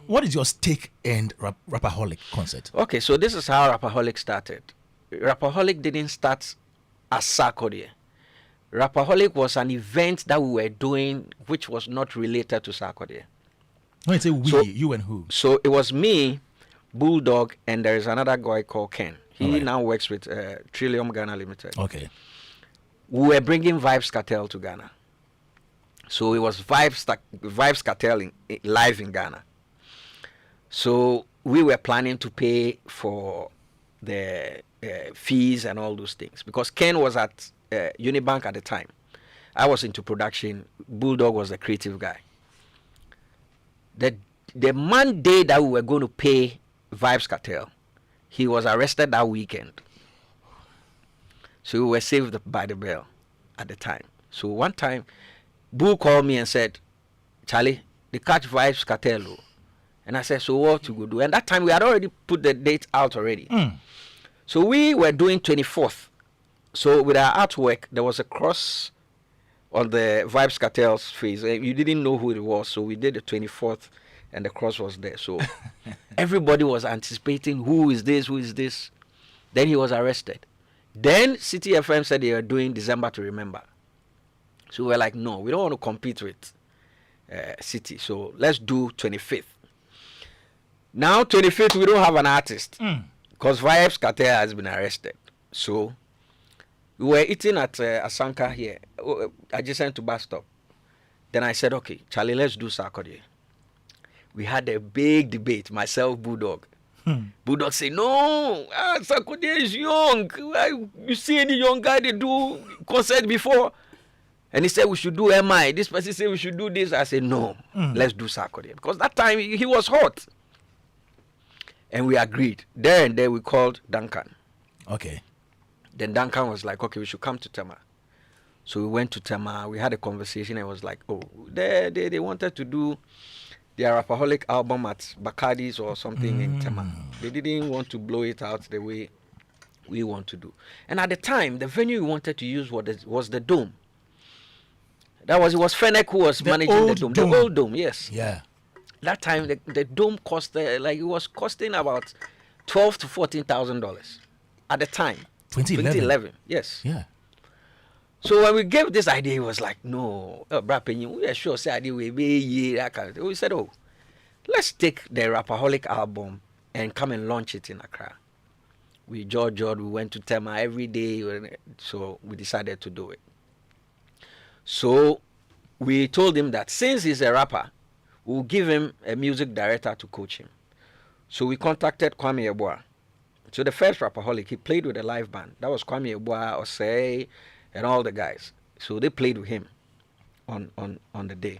What is your stake in Rapperholic concert? Okay, so this is how Rapperholic started. Rapperholic didn't start as Sarkodie. Rapperholic was an event that we were doing which was not related to Sarkodie. When you say we, you and who? So it was me, Bulldog, and there is another guy called Ken. He now works with Trillium Ghana Limited. Okay. We were bringing Vibes Cartel to Ghana. So it was Vibes Cartel live in Ghana. So we were planning to pay for the fees and all those things, because Ken was at Unibank at the time. I was into production. Bulldog was the creative guy. The Monday that we were going to pay Vibes Cartel, he was arrested that weekend. So we were saved by the bell at the time. So one time, Bull called me and said, Charlie, they catch Vibes Cartel. And I said, so what you go do? And that time we had already put the date out already. So we were doing 24th. So with our artwork, there was a cross on the Vibes Cartel's face. You didn't know who it was, so we did the 24th, and the cross was there. So everybody was anticipating, who is this, who is this? Then he was arrested. Then City FM said they were doing December to Remember. So we were like, no, we don't want to compete with City, so let's do 25th. Now 25th, we don't have an artist, because Vibes Cartel has been arrested. So we were eating at Asanka here, adjacent to bus stop. Then I said, okay, Charlie, let's do Sarkodie. We had a big debate, myself, Bulldog. Bulldog said, no, Sarkodie is young. You see any young guy, they do concert before? And he said, we should do MI. This person said, we should do this. I said, no, let's do Sarkodie. Because that time, he was hot. And we agreed. There and there, we called Duncan. Okay. Then Duncan was like, okay, we should come to Tema. So we went to Tema. We had a conversation. And it was like, oh, they wanted to do their Rapperholic album at Bacardi's or something in Tema. They didn't want to blow it out the way we want to do. And at the time, the venue we wanted to use was the Dome. It was Fennec who was managing the Dome. The old Dome, yes. Yeah. That time, the Dome cost, it was costing about $12,000 to $14,000 at the time. 2011, yes. Yeah. So when we gave this idea, it was like, no, we are sure, say, that kind of thing. We said, oh, let's take the Rapperholic album and come and launch it in Accra. We we went to Tema every day, so we decided to do it. So we told him that since he's a rapper, we'll give him a music director to coach him. So we contacted Kwame Dadzie. So the first Rapperholic, he played with a live band. That was Kwame Dadzie, Osei, and all the guys. So they played with him on the day.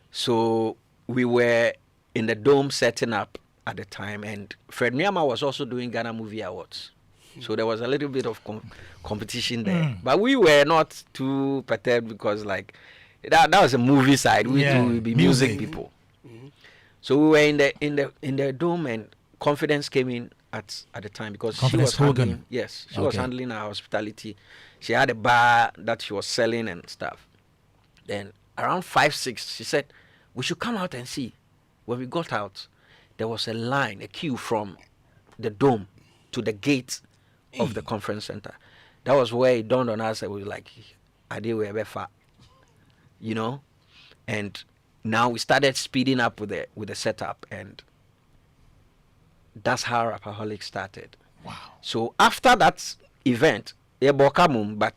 So we were in the Dome setting up, at the time, and Fred Myanmar was also doing Ghana Movie Awards. So there was a little bit of competition there. But we were not too perturbed because like that was a movie side. We would be music people. So we were in the dome, and Confidence came in at the time because Confidence she was handling, she was handling our hospitality. She had a bar that she was selling and stuff. Then around 5-6, she said, we should come out and see. When we got out, there was a queue from the dome to the gate of the conference center. That was where it dawned on us that we were like, I did we far, you know? And now we started speeding up with the setup, and that's how Rapperholic started. Wow. So after that event, but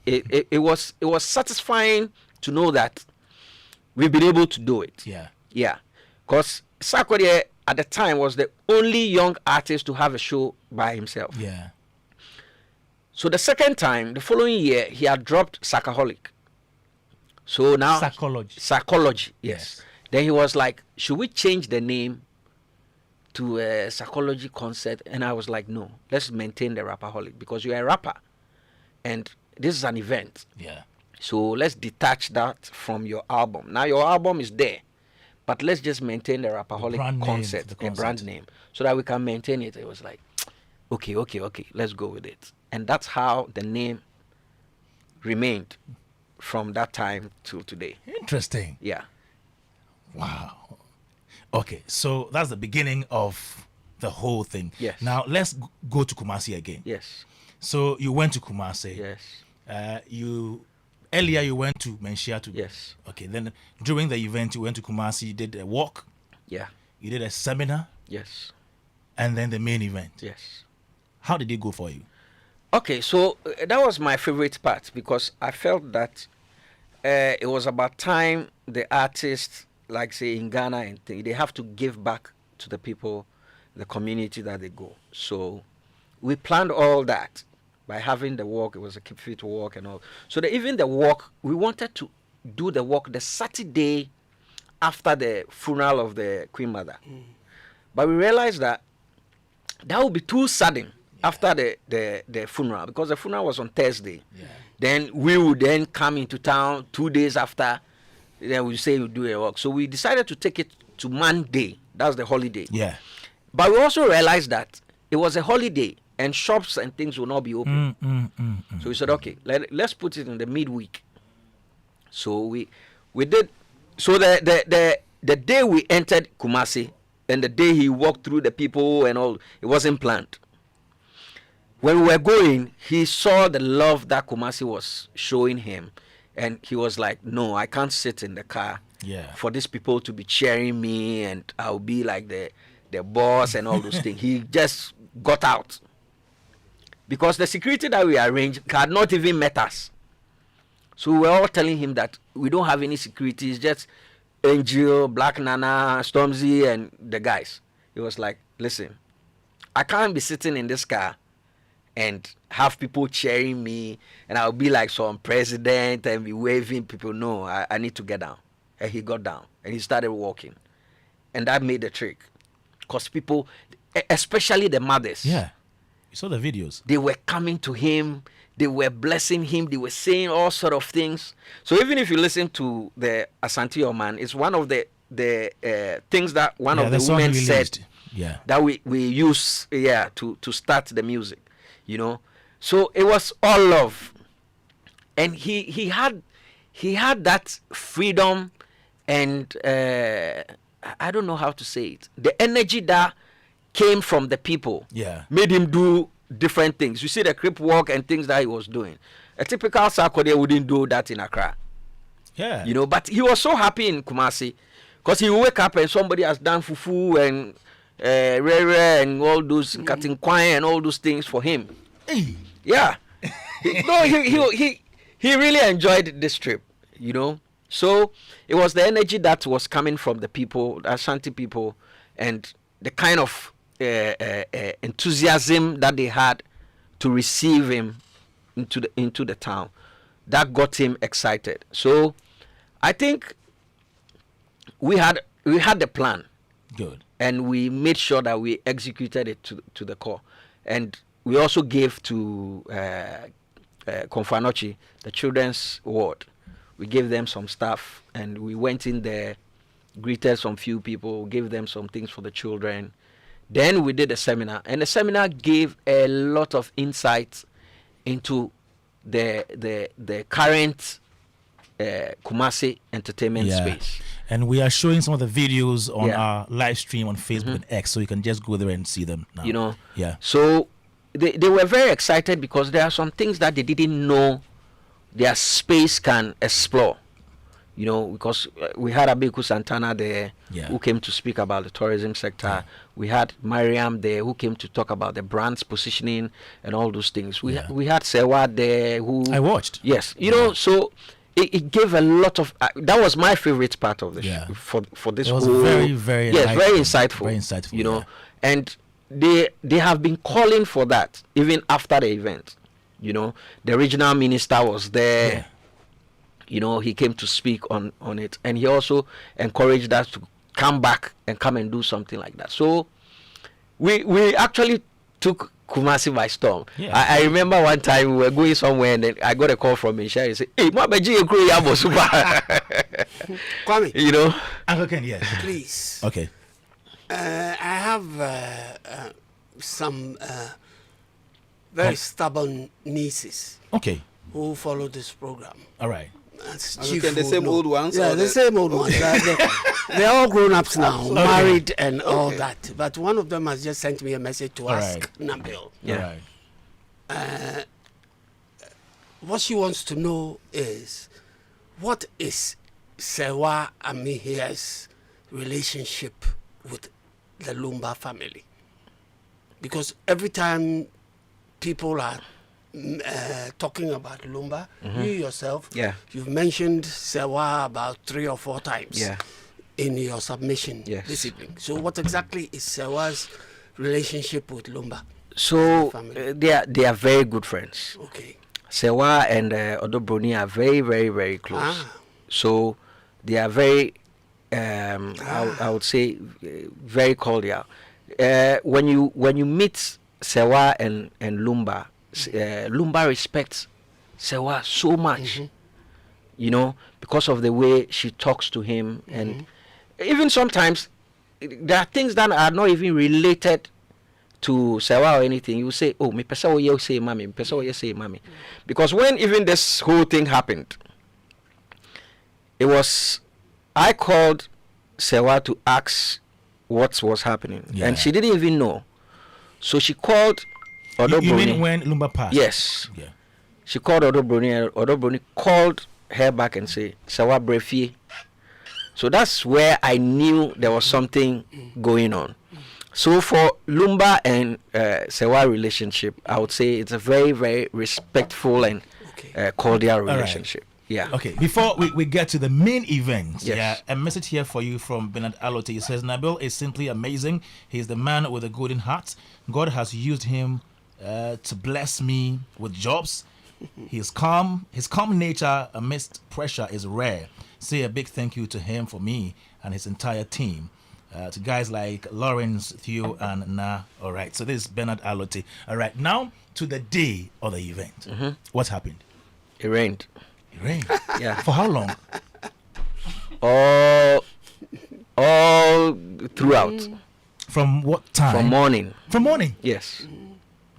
it was satisfying to know that we've been able to do it. Yeah. Yeah. Because Sarkodie at the time was the only young artist to have a show by himself. Yeah. So the second time, the following year, he had dropped Sarkodie. So now Sarkodie, yes. Then he was like, should we change the name to a Sarkodie concert? And I was like, no, let's maintain the Rapperholic because you're a rapper and this is an event. Yeah. So let's detach that from your album. Now your album is there, but let's just maintain the Rapperholic concert, the brand name, so that we can maintain it. It was like, okay, let's go with it. And that's how the name remained from that time till today. Interesting. Yeah. Wow. Okay, so that's the beginning of the whole thing. Yes. Now let's go to Kumasi again. Yes. So you went to Kumasi. Yes. Earlier you went to Menchia too. Yes. Okay, then during the event you went to Kumasi, you did a walk. Yeah. You did a seminar. Yes. And then the main event. Yes. How did it go for you? Okay, so that was my favorite part because I felt that it was about time the artists, like say in Ghana and they have to give back to the people, the community that they go. So we planned all that by having the walk. It was a keep fit walk and all. So even the walk, we wanted to do the walk the Saturday after the funeral of the Queen Mother. But we realized that would be too sudden after the funeral, because the funeral was on Thursday. Yeah. Then we would then come into town 2 days after. Then we say we do a walk. So we decided to take it to Monday. That's the holiday. Yeah. But we also realized that it was a holiday and shops and things will not be open. So we said, okay, let's put it in the midweek. So we did. So the day we entered Kumasi and the day he walked through the people and all, it wasn't planned. When we were going, he saw the love that Kumasi was showing him. And he was like, no, I can't sit in the car for these people to be cheering me and I'll be like the boss and all those things. He just got out. Because the security that we arranged had not even met us. So we were all telling him that we don't have any security. It's just Angel, Black Nana, Stormzy, and the guys. He was like, listen, I can't be sitting in this car and have people cheering me and I'll be like some president and be waving people. No, I need to get down. And he got down and he started walking. And that made the trick. Because people, especially the mothers. Yeah. You saw the videos. They were coming to him. They were blessing him. They were saying all sort of things. So even if you listen to the Ashanti Man, it's one of the things that one of the women said that we use to start the music. You know, so it was all love, and he had that freedom, and I don't know how to say it. The energy that came from the people, made him do different things. You see the crip walk and things that he was doing. A typical Sarkodie wouldn't do that in Accra. Yeah, you know, but he was so happy in Kumasi because he would wake up and somebody has done fufu and rare and all those cutting kwine and all those things for him. Yeah. he really enjoyed this trip, you know. So it was the energy that was coming from the people, the Ashanti people, and the kind of enthusiasm that they had to receive him into the town that got him excited. So I think we had the plan. Good. And we made sure that we executed it to the core. And we also gave to Konfanochi, the children's ward. We gave them some stuff, and we went in there, greeted some few people, gave them some things for the children. Then we did a seminar, and the seminar gave a lot of insights into the current Kumasi entertainment space. And we are showing some of the videos on our live stream on Facebook and X, so you can just go there and see them now. You know, yeah. So they were very excited because there are some things that they didn't know their space can explore. You know, because we had Abiku Santana there who came to speak about the tourism sector. Yeah. We had Mariam there who came to talk about the brand's positioning and all those things. We had Sewa there who I watched. Yes, you know, so it gave a lot of that was my favorite part of the show for this. It was very, very very insightful. Very insightful. You know, and they have been calling for that even after the event. You know, the regional minister was there. Yeah. You know, he came to speak on it, and he also encouraged us to come back and come and do something like that. So we actually took Kumasi by storm. Yeah. I remember one time we were going somewhere, and then I got a call from Michelle. He said, "Hey, Kwame, you know, Uncle Ken, yes, please. Okay. I have some very stubborn nieces. Okay. Who follow this program? All right. The same old ones? Yeah, the same old ones. They're all grown ups now, married and all that. But one of them has just sent me a message to ask Nabil. Yeah. What she wants to know is, what is Sewa Amihia's relationship with the Lumba family? Because every time people are talking about Lumba, you yourself, you've mentioned Sewa about 3 or 4 times in your submission this evening. So what exactly is Sewa's relationship with Lumba? So they are very good friends. Okay. Sewa and Odobroni are very, very, very close. So they are very, I would say, very cordial. When you meet Sewa and Lumba, Lumba respects Sewa so much, you know, because of the way she talks to him, and even sometimes there are things that are not even related to Sewa or anything. You say, "Oh, me pesa wo ye say mommy, me pesa wo ye say mommy," because when even this whole thing happened, I called Sewa to ask what was happening, and she didn't even know, so she called. You mean when Lumba passed? Yes. Yeah. She called Odobroni, and Odobroni called her back and said, "Sewa Brefi." So that's where I knew there was something going on. So for Lumba and Sewa relationship, I would say it's a very, very respectful and cordial relationship. Yeah. Okay. Before we get to the main event, a message here for you from Bernard Alote. He says, "Nabil is simply amazing. He's the man with a golden heart. God has used him to bless me with jobs. His calm nature amidst pressure is rare. Say a big thank you to him for me and his entire team. To guys like Lawrence, Theo, and Na." All right. So this is Bernard Alote. All right. Now to the day of the event. What happened? It rained. It rained. Yeah. For how long? All throughout. From what time? From morning. From morning? Yes.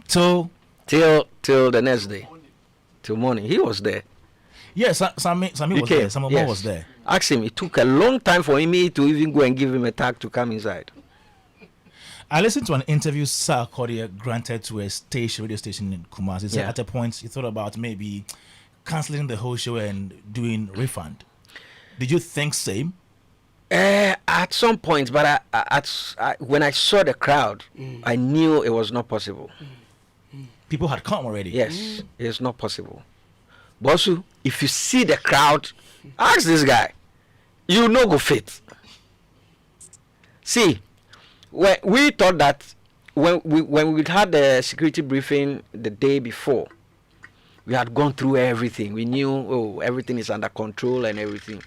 Till the next day. Till morning. He was there. Yes, Sammy was there. Some of us was there. Ask him. It took a long time for me to even go and give him a tag to come inside. I listened to an interview Sarkodie granted to a radio station in Kumasi. He said at a point he thought about maybe cancelling the whole show and doing refund. Did you think same? At some point, but when I saw the crowd, I knew it was not possible. People had come already. Yes, it's not possible. Bosu, if you see the crowd, ask this guy. You no go fit. See, we thought that when we had the security briefing the day before, we had gone through everything. We knew, everything is under control and everything.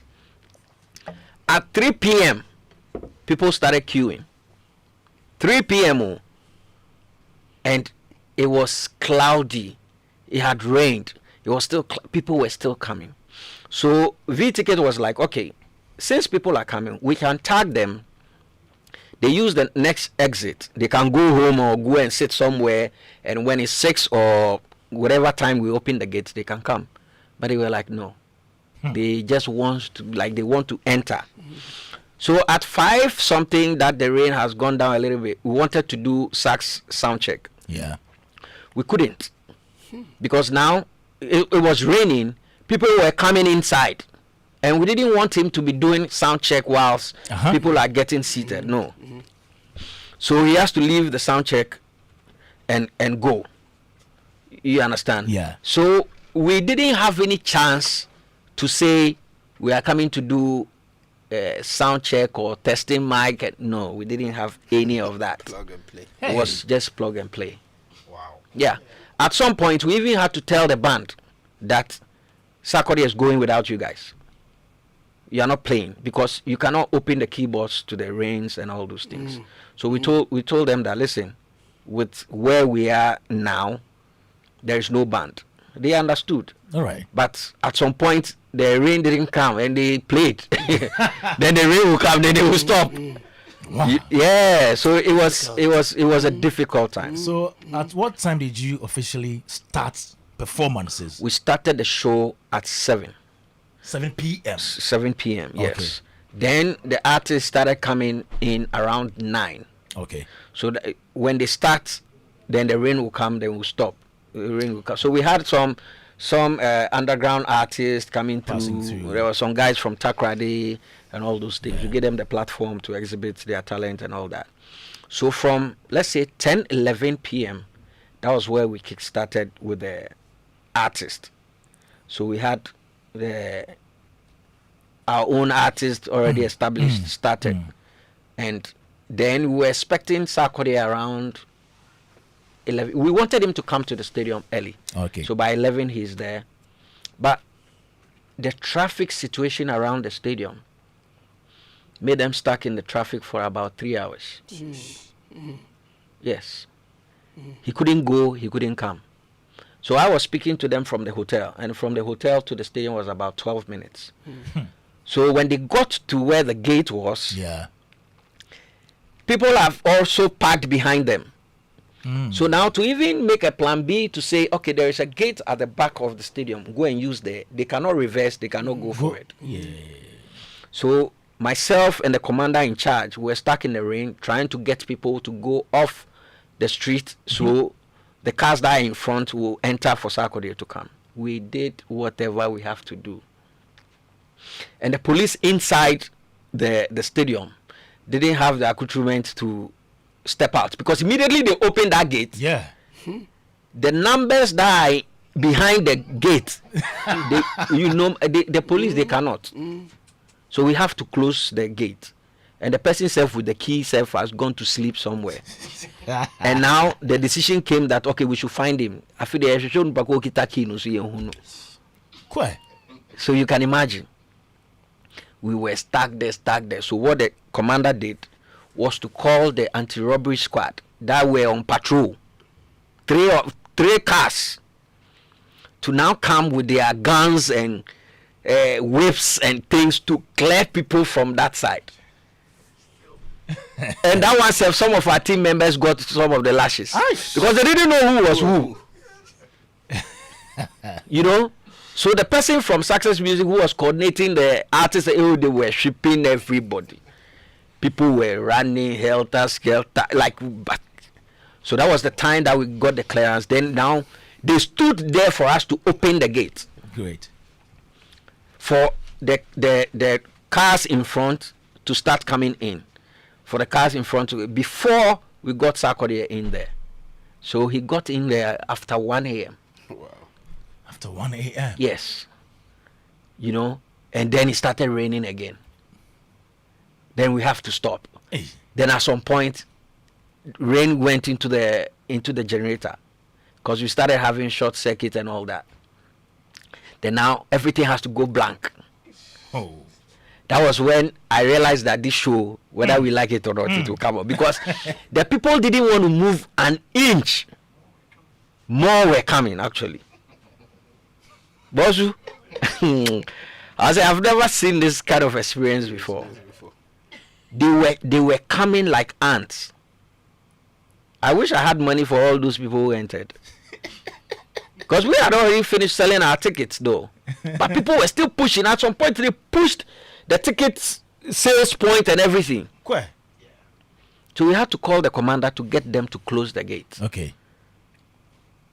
At 3 p.m., people started queuing. 3 p.m. And it was cloudy. It had rained. It was still people were still coming. So V-Ticket was like, okay, since people are coming, we can tag them. They use the next exit. They can go home or go and sit somewhere. And when it's 6 or whatever time we open the gates, they can come. But they were like, no. They just want to enter. So at 5 something that the rain has gone down a little bit, we wanted to do sax sound check. Yeah. We couldn't. Because now it was raining. People were coming inside. And we didn't want him to be doing sound check whilst people are getting seated. No. So he has to leave the sound check and go. You understand? Yeah. So we didn't have any chance to say we are coming to do sound check or testing mic. No, we didn't have any of that. Plug and play. It was just plug and play. Wow. Yeah. At some point, we even had to tell the band that Sarkodie is going without you guys. You are not playing because you cannot open the keyboards to the reins and all those things. So we told them that, listen, with where we are now, there is no band. They understood. All right. But at some point, the rain didn't come and they played. Then the rain will come, then they will stop. Wow. Yeah. So it was a difficult time. So at what time did you officially start performances? We started the show at 7 p.m. 7 p.m. Yes. Okay. Then the artists started coming in around 9. Okay. So when they start, then the rain will come, then we'll stop. The rain will come. So we had some underground artists coming through. There were some guys from Takrady and all those things. We give them the platform to exhibit their talent and all that. So from, let's say, 10, 11 p.m., that was where we kick-started with the artist. So we had our own artist already established, started. And then we were expecting Sarkodie around 11. We wanted him to come to the stadium early. Okay. So by 11 he's there. But the traffic situation around the stadium made them stuck in the traffic for about 3 hours. Yes. He couldn't go, he couldn't come. So I was speaking to them from the hotel, and from the hotel to the stadium was about 12 minutes. So when they got to where the gate was, people have also parked behind them. So now to even make a plan B to say, okay, there is a gate at the back of the stadium, go and use there. They cannot reverse, they cannot go for it. So myself and the commander in charge were stuck in the rain trying to get people to go off the street so the cars that are in front will enter for Sarkodie to come. We did whatever we have to do. And the police inside the stadium didn't have the accoutrement to step out because immediately they opened that gate. The numbers that are behind the gate, the police, they cannot. So we have to close the gate. And the person self with the key self has gone to sleep somewhere. And now the decision came that, okay, we should find him. So you can imagine. We were stuck there. So what the commander did was to call the anti-robbery squad that were on patrol. Three cars to now come with their guns and whips and things to clear people from that side. And that one self, some of our team members got some of the lashes because they didn't know who was who. You know, so the person from Success Music who was coordinating the artists, they were shipping everybody. People were running helter skelter, but so that was the time that we got the clearance. Then now they stood there for us to open the gate. Great. For the cars in front to start coming in. For the cars in front before we got Sarkodie in there. So he got in there after 1 a.m. Wow. After 1 a.m. Yes. You know, and then it started raining again. Then we have to stop. Hey. Then at some point, rain went into the generator because we started having short circuit and all that. Then now everything has to go blank. Oh. that was when I realized that this show, whether we like it or not, it will come up. Because the people didn't want to move an inch. More were coming, actually. Bozu, I say I've never seen this kind of experience before. They were coming like ants. I wish I had money for all those people who entered. Because we had already finished selling our tickets, though. But people were still pushing. At some point, they pushed the tickets sales point and everything. Where? So we had to call the commander to get them to close the gate. Okay.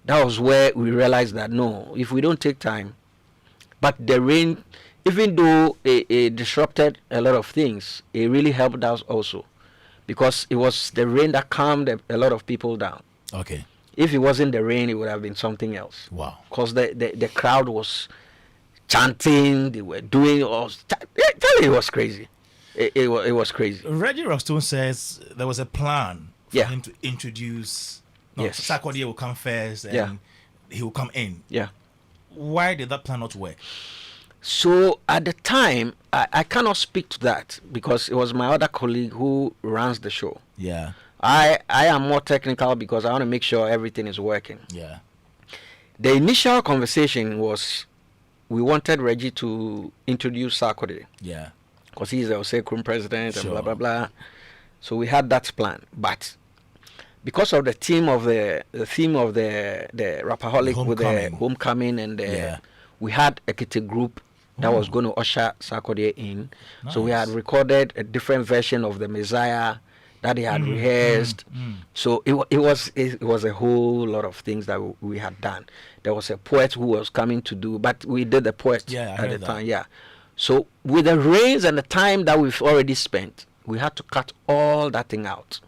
That was where we realized that no, if we don't take time, but the rain, even though it disrupted a lot of things, it really helped us also, because it was the rain that calmed a lot of people down. Okay. If it wasn't the rain, it would have been something else. Wow. Because the crowd was chanting, they were doing all. It was crazy. It was crazy. Reggie Rockstone says there was a plan for Yeah. him to introduce. No, Yes. Sarkodie will come first, and Yeah. he will come in. Yeah. Why did that plan not work? So at the time, I cannot speak to that because it was my other colleague who runs the show. Yeah. I am more technical because I want to make sure everything is working. Yeah. The initial conversation was we wanted Reggie to introduce Sarkodie Yeah. because he's the Osekrum president and Sure. blah, blah, blah. So we had that plan. But because of the theme of the Rapperholic with the homecoming and we had a kitty group that was going to usher Sarkodie in. Nice. So we had recorded a different version of the Messiah that they had rehearsed. So it was a whole lot of things that we had done. There was a poet who was coming to do, but we did the poet at the time. Yeah. So with the rains and the time that we've already spent, we had to cut all that thing out.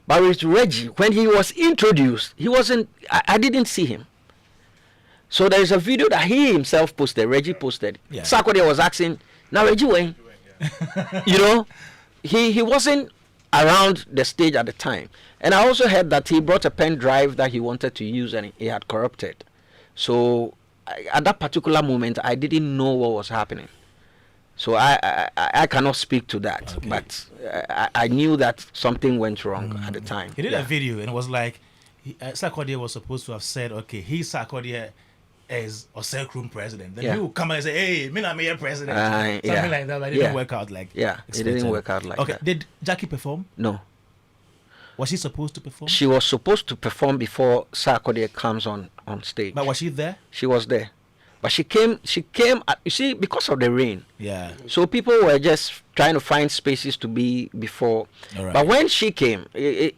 But with Reggie, when he was introduced, he wasn't. I didn't see him. So there is a video that he himself posted. Reggie posted. Yeah. Sarkodie was asking, "Now Reggie when?" You know, he wasn't around the stage at the time. And I also heard that he brought a pen drive that he wanted to use and he had corrupted. So at that particular moment, I didn't know what was happening. So I cannot speak to that. Okay. But I knew that something went wrong at the time. He did a video and it was like Sarkodie was supposed to have said, okay, he's Sarkodie as Osekrum president. Then he would come and say, hey, me not me president. Something like that. But it didn't work out like it didn't work out like that. that. Did Jackie perform? No. Was she supposed to perform? She was supposed to perform before Sarkodie comes on stage. But was she there? She was there. But she came you see, because of the rain. Yeah. So people were just trying to find spaces to be before. All right. But when she came, she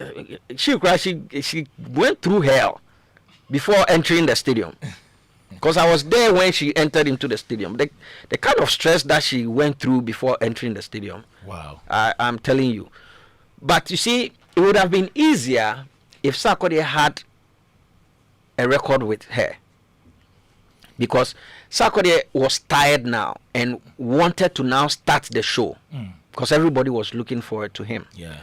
went through hell before entering the stadium. Because I was there when she entered into the stadium. The kind of stress that she went through before entering the stadium. Wow. I'm telling you. But you see, it would have been easier if Sarkodie had a record with her. Because Sarkodie was tired now and wanted to now start the show. Because everybody was looking forward to him. Yeah.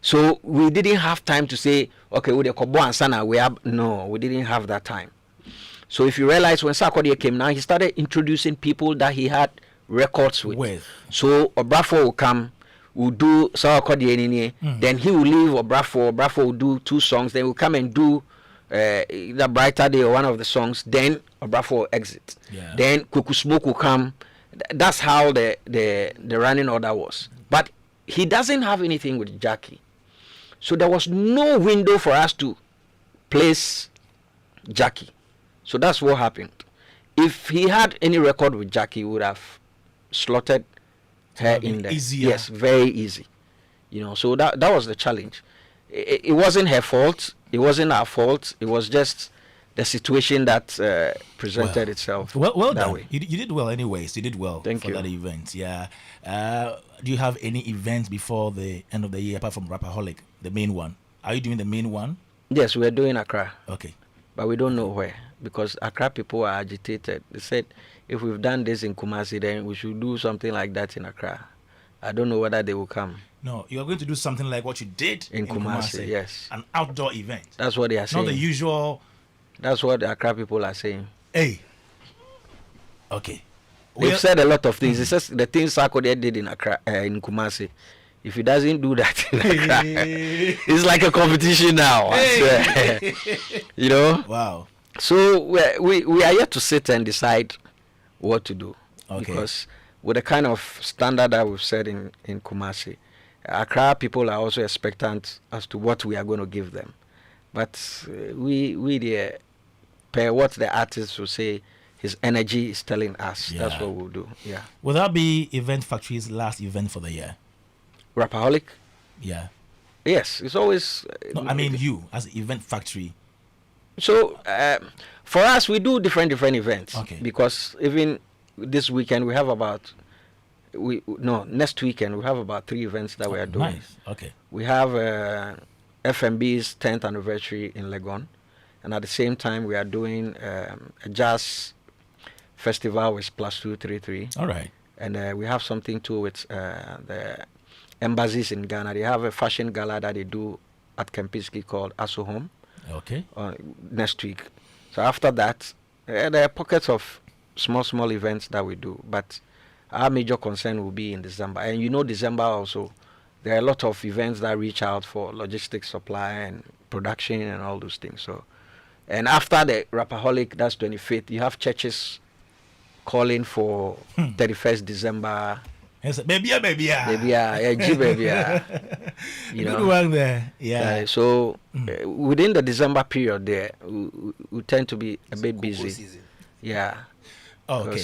So we didn't have time to say, okay, with the Kobo and Sana, no, we didn't have that time. So if you realize when Sarkodie came now, he started introducing people that he had records with. So Obrafo will come, will do Sarkodie, then he will leave Obrafo will do 2 songs, then will come and do The Brighter Day or one of the songs, then Obrafo will exit. Yeah. Then Kuku Smoke will come. That's how the running order was. But he doesn't have anything with Jackie. So there was no window for us to place Jackie. So that's what happened. If he had any record with Jackie, he would have slotted her in there. Easier. Yes, very easy. You know, so that was the challenge. It wasn't her fault. It wasn't our fault. It was just the situation that presented itself. Well that done. way. You did well anyways. You did well Thank for you. that event. Yeah. Do you have any events before the end of the year apart from Rapperholic, the main one? Are you doing the main one? Yes, we're doing Accra. Okay. But we don't know where, because Accra people are agitated. They said if we've done this in Kumasi, then we should do something like that in Accra. I don't know whether they will come. No, you are going to do something like what you did In Kumasi, yes. An outdoor event. That's what they are saying. Not the usual. That's what the Accra people are saying. Hey. Okay. We've said a lot of things. It's just the things Sarkodie did in Accra, in Kumasi. If he doesn't do that in Accra, it's like a competition now. You know? Wow. So we are yet to sit and decide what to do. Okay. Because with the kind of standard that we've set in Kumasi, Accra people are also expectant as to what we are going to give them. But we per what the artist will say, his energy is telling us. Yeah. That's what we'll do. Yeah. Will that be Event Factory's last event for the year? Rapperholic? Yeah. Yes, it's always. No, I mean you as Event Factory. So for us, we do different events. Okay. Because even this weekend we have about next weekend we have about 3 events that we are doing. Nice. Okay. We have FMB's 10th anniversary in Legon, and at the same time we are doing a jazz festival with Plus 233. All right. And we have something too with the embassies in Ghana. They have a fashion gala that they do at Kempinski called Aso Home. Okay. Next week. So after that, there are pockets of small events that we do, but our major concern will be in December. And you know, December also, there are a lot of events that reach out for logistics, supply, and production, and all those things. So, and after the Rapperholic, that's 25th, you have churches calling for 31st December. Yes, baby, you know, good one there. Yeah. So within the December period, there we tend to be a bit busy. Season. Yeah. Okay.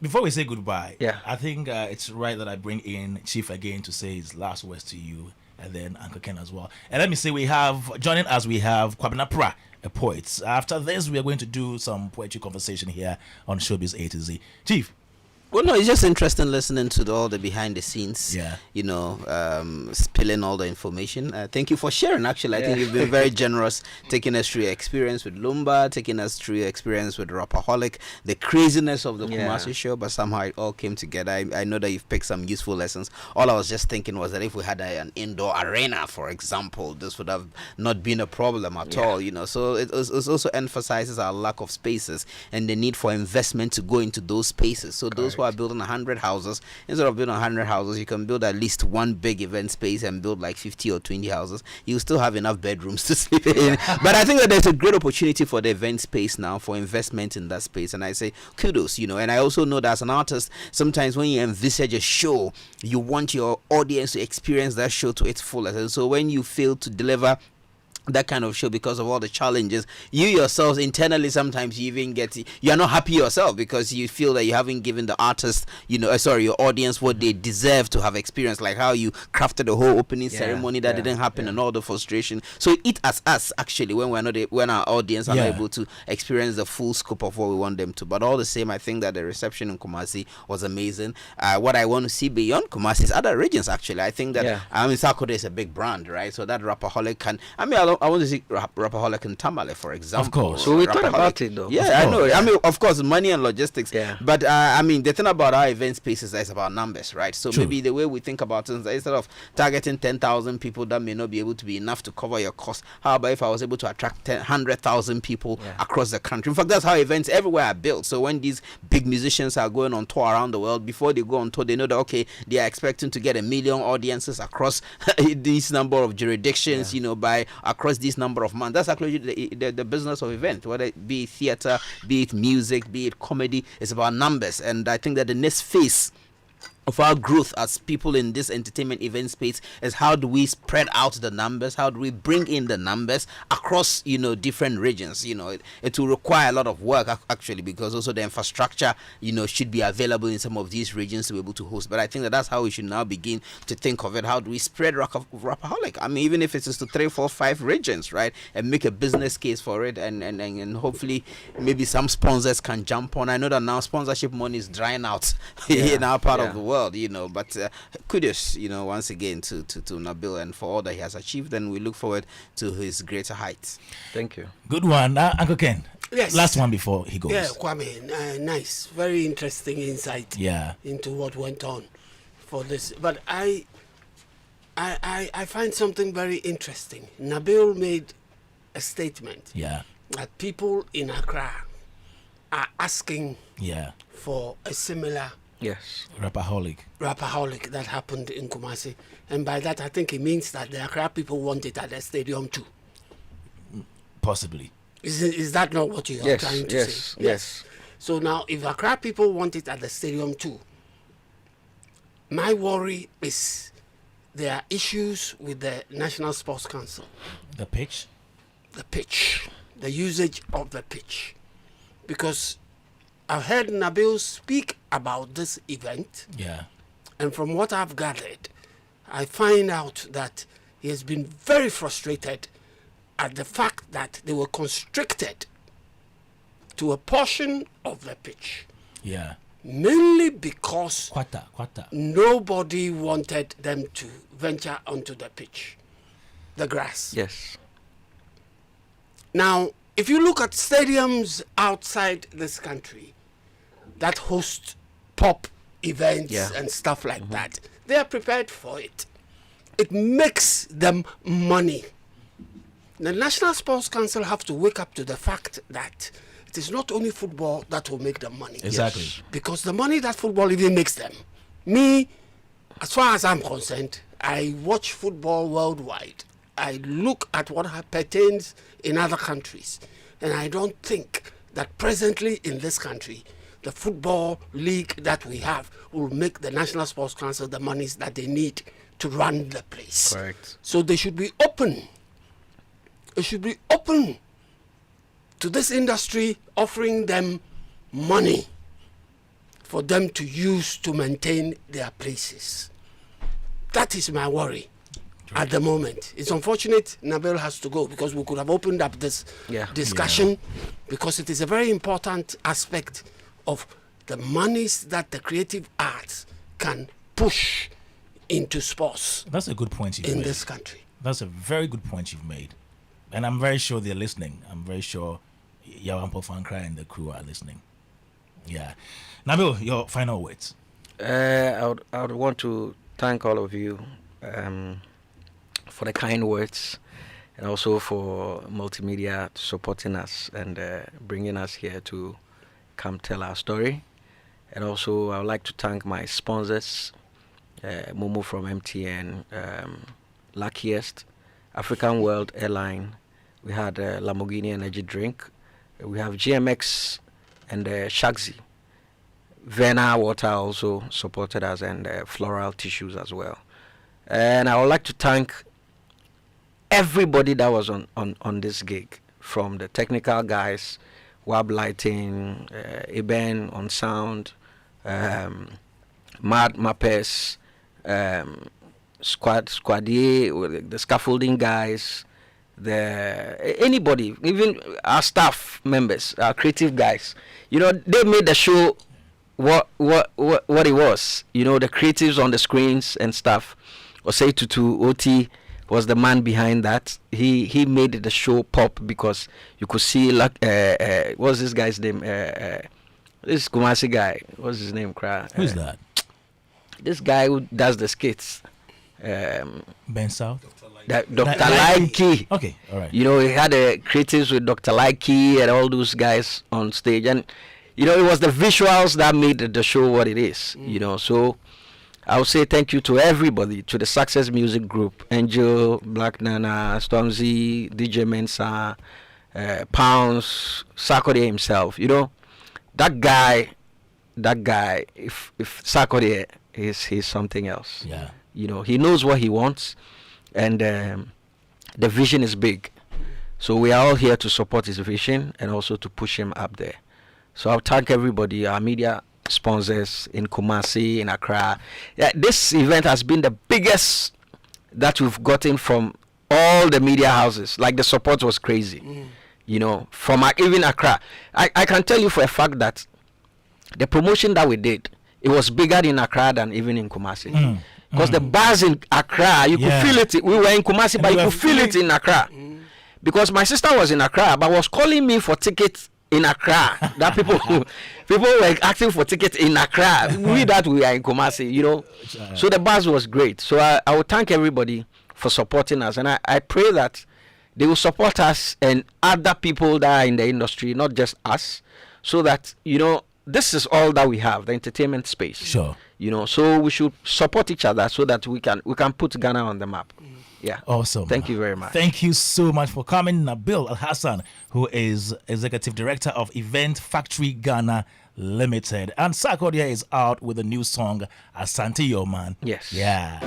Before we say goodbye, yeah, I think it's right that I bring in Chief again to say his last words to you, and then Uncle Ken as well. And let me say, joining us, we have Kwame Dadzie, a poet. After this, we are going to do some poetry conversation here on Showbiz A-Z. Chief. Well, no, it's just interesting listening to all the behind the scenes, spilling all the information. Thank you for sharing, actually. I think you've been very generous, taking us through your experience with Lumba, taking us through your experience with Rapperholic, the craziness of the Kumasi show, but somehow it all came together. I know that you've picked some useful lessons. All I was just thinking was that if we had an indoor arena, for example, this would have not been a problem at all, So it also emphasizes our lack of spaces and the need for investment to go into those spaces. So those who are building 100 houses, instead of building 100 houses, you can build at least one big event space and build like 50 or 20 houses. You still have enough bedrooms to sleep in. But I think that there's a great opportunity for the event space now, for investment in that space. And I say kudos, and I also know that as an artist, sometimes when you envisage a show, you want your audience to experience that show to its fullest. And so when you fail to deliver that kind of show because of all the challenges, you yourselves internally sometimes you even you're not happy yourself because you feel that you haven't given the artist, your audience what they deserve to have experienced, like how you crafted the whole opening ceremony that didn't happen and all the frustration. So it as us actually when our audience are not able to experience the full scope of what we want them to. But all the same, I think that the reception in Kumasi was amazing. What I want to see beyond Kumasi is other regions actually. I think that Sarkodie is a big brand, right? So that Rapperholic I want to see Rapperholic in Tamale, for example. Of course. So we talk about it, though. Yeah, I know. I mean, of course, money and logistics. Yeah. But, the thing about our event spaces is about numbers, right? So True. maybe the way we think about it, instead of targeting 10,000 people, that may not be able to be enough to cover your cost. How about if I was able to attract 100,000 people across the country? In fact, that's how events everywhere are built. So when these big musicians are going on tour around the world, before they go on tour, they know that, okay, they are expecting to get 1 million audiences across this number of jurisdictions, by across this number of months. That's actually the business of event, whether it be theater, be it music, be it comedy. It's about numbers. And I think that the next phase of our growth as people in this entertainment event space is how do we spread out the numbers, how do we bring in the numbers across different regions. It will require a lot of work actually, because also the infrastructure should be available in some of these regions to be able to host. But I think that's how we should now begin to think of it. How do we spread Rapperholic? I mean, even if it's to 3, 4, 5 regions, right, and make a business case for it, and hopefully maybe some sponsors can jump on. I know that now sponsorship money is drying out in our part of the world. But kudos, once again to Nabil and for all that he has achieved, and we look forward to his greater heights. Thank you. Good one, Uncle Ken. Yes. Last one before he goes. Yeah, Kwame, nice, very interesting insight. Into what went on for this. But I find something very interesting. Nabil made a statement. Yeah. That people in Accra are asking Yeah. for a similar Yes. Rapperholic. that happened in Kumasi. And by that, I think it means that the Accra people want it at the stadium too. Possibly. Is that not what you are trying to say? Yes. So now, if Accra people want it at the stadium too, my worry is there are issues with the National Sports Council. The pitch? The pitch, the usage of the pitch. Because I've heard Nabil speak about this event, Yeah. and from what I've gathered, I find out that he has been very frustrated at the fact that they were constricted to a portion of the pitch, Yeah. mainly because Quata. nobody wanted them to venture onto the pitch, the grass. Yes. Now, if you look at stadiums outside this country that host pop events and stuff like that, they are prepared for it. It makes them money. The National Sports Council have to wake up to the fact that it is not only football that will make them money. Exactly. Yes. Because the money that football even makes them. Me, as far as I'm concerned, I watch football worldwide. I look at what pertains in other countries. And I don't think that presently in this country, the football league that we have will make the National Sports Council the monies that they need to run the place. Correct. So they should be open. It should be open to this industry, offering them money for them to use to maintain their places. That is my worry at the moment. It's unfortunate Nabil has to go, because we could have opened up this discussion, because it is a very important aspect of the monies that the creative arts can push into sports. That's a good point you've in made. This country. That's a very good point you've made. And I'm very sure they're listening. I'm very sure Yawampo Fankra and the crew are listening. Yeah. Nabil, your final words. I would want to thank all of you for the kind words, and also for multimedia supporting us and bringing us here to come tell our story. And also I would like to thank my sponsors, Momo from MTN, Luckiest, African World Airline, we had Lamborghini Energy Drink, we have GMX and Shagzi. Vena Water also supported us, and Floral Tissues as well. And I would like to thank everybody that was on this gig, from the technical guys, Wab Lighting, Eben on sound, Mad Mapes, Squadie, the scaffolding guys, anybody, even our staff members, our creative guys. You know, they made the show what it was. You know, the creatives on the screens and stuff. Osei Tutu OT was the man behind that. He made the show pop, because you could see what's this guy's name? This Kumasi guy. What's his name? Who's that? This guy who does the skits. Ben South? Dr. Likey. Okay, all right. You know, he had creatives with Dr. Likey and all those guys on stage. And, you know, it was the visuals that made the show what it is, you know. So I would say thank you to everybody, to the Success Music Group, Angel, Black Nana, Stormzy, DJ Mensa, Pounds, Sarkodie himself. You know, that guy, if Sarkodie he's something else. Yeah. You know, he knows what he wants, and the vision is big. So we are all here to support his vision and also to push him up there. So I'll thank everybody, our media sponsors in Kumasi, in Accra. Yeah, this event has been the biggest that we've gotten from all the media houses. Like, the support was crazy, you know, from even Accra. I can tell you for a fact that the promotion that we did, it was bigger in Accra than even in Kumasi. Because the bars in Accra, you could feel it. We were in Kumasi, but you could feel it in Accra. Because my sister was in Accra, but was calling me for tickets in Accra. That people were asking for tickets in Accra. We are in Kumasi, you know. So the buzz was great. So I would thank everybody for supporting us, and I pray that they will support us and other people that are in the industry, not just us, so that, you know, this is all that we have, the entertainment space. Sure. You know, so we should support each other so that we can put Ghana on the map. Yeah. Awesome. Thank you very much. Thank you so much for coming, Nabil Alhassan, who is Executive Director of Event Factory Ghana Limited. And Sarkodie is out with a new song, Asante Yo Man. Yes. Yeah.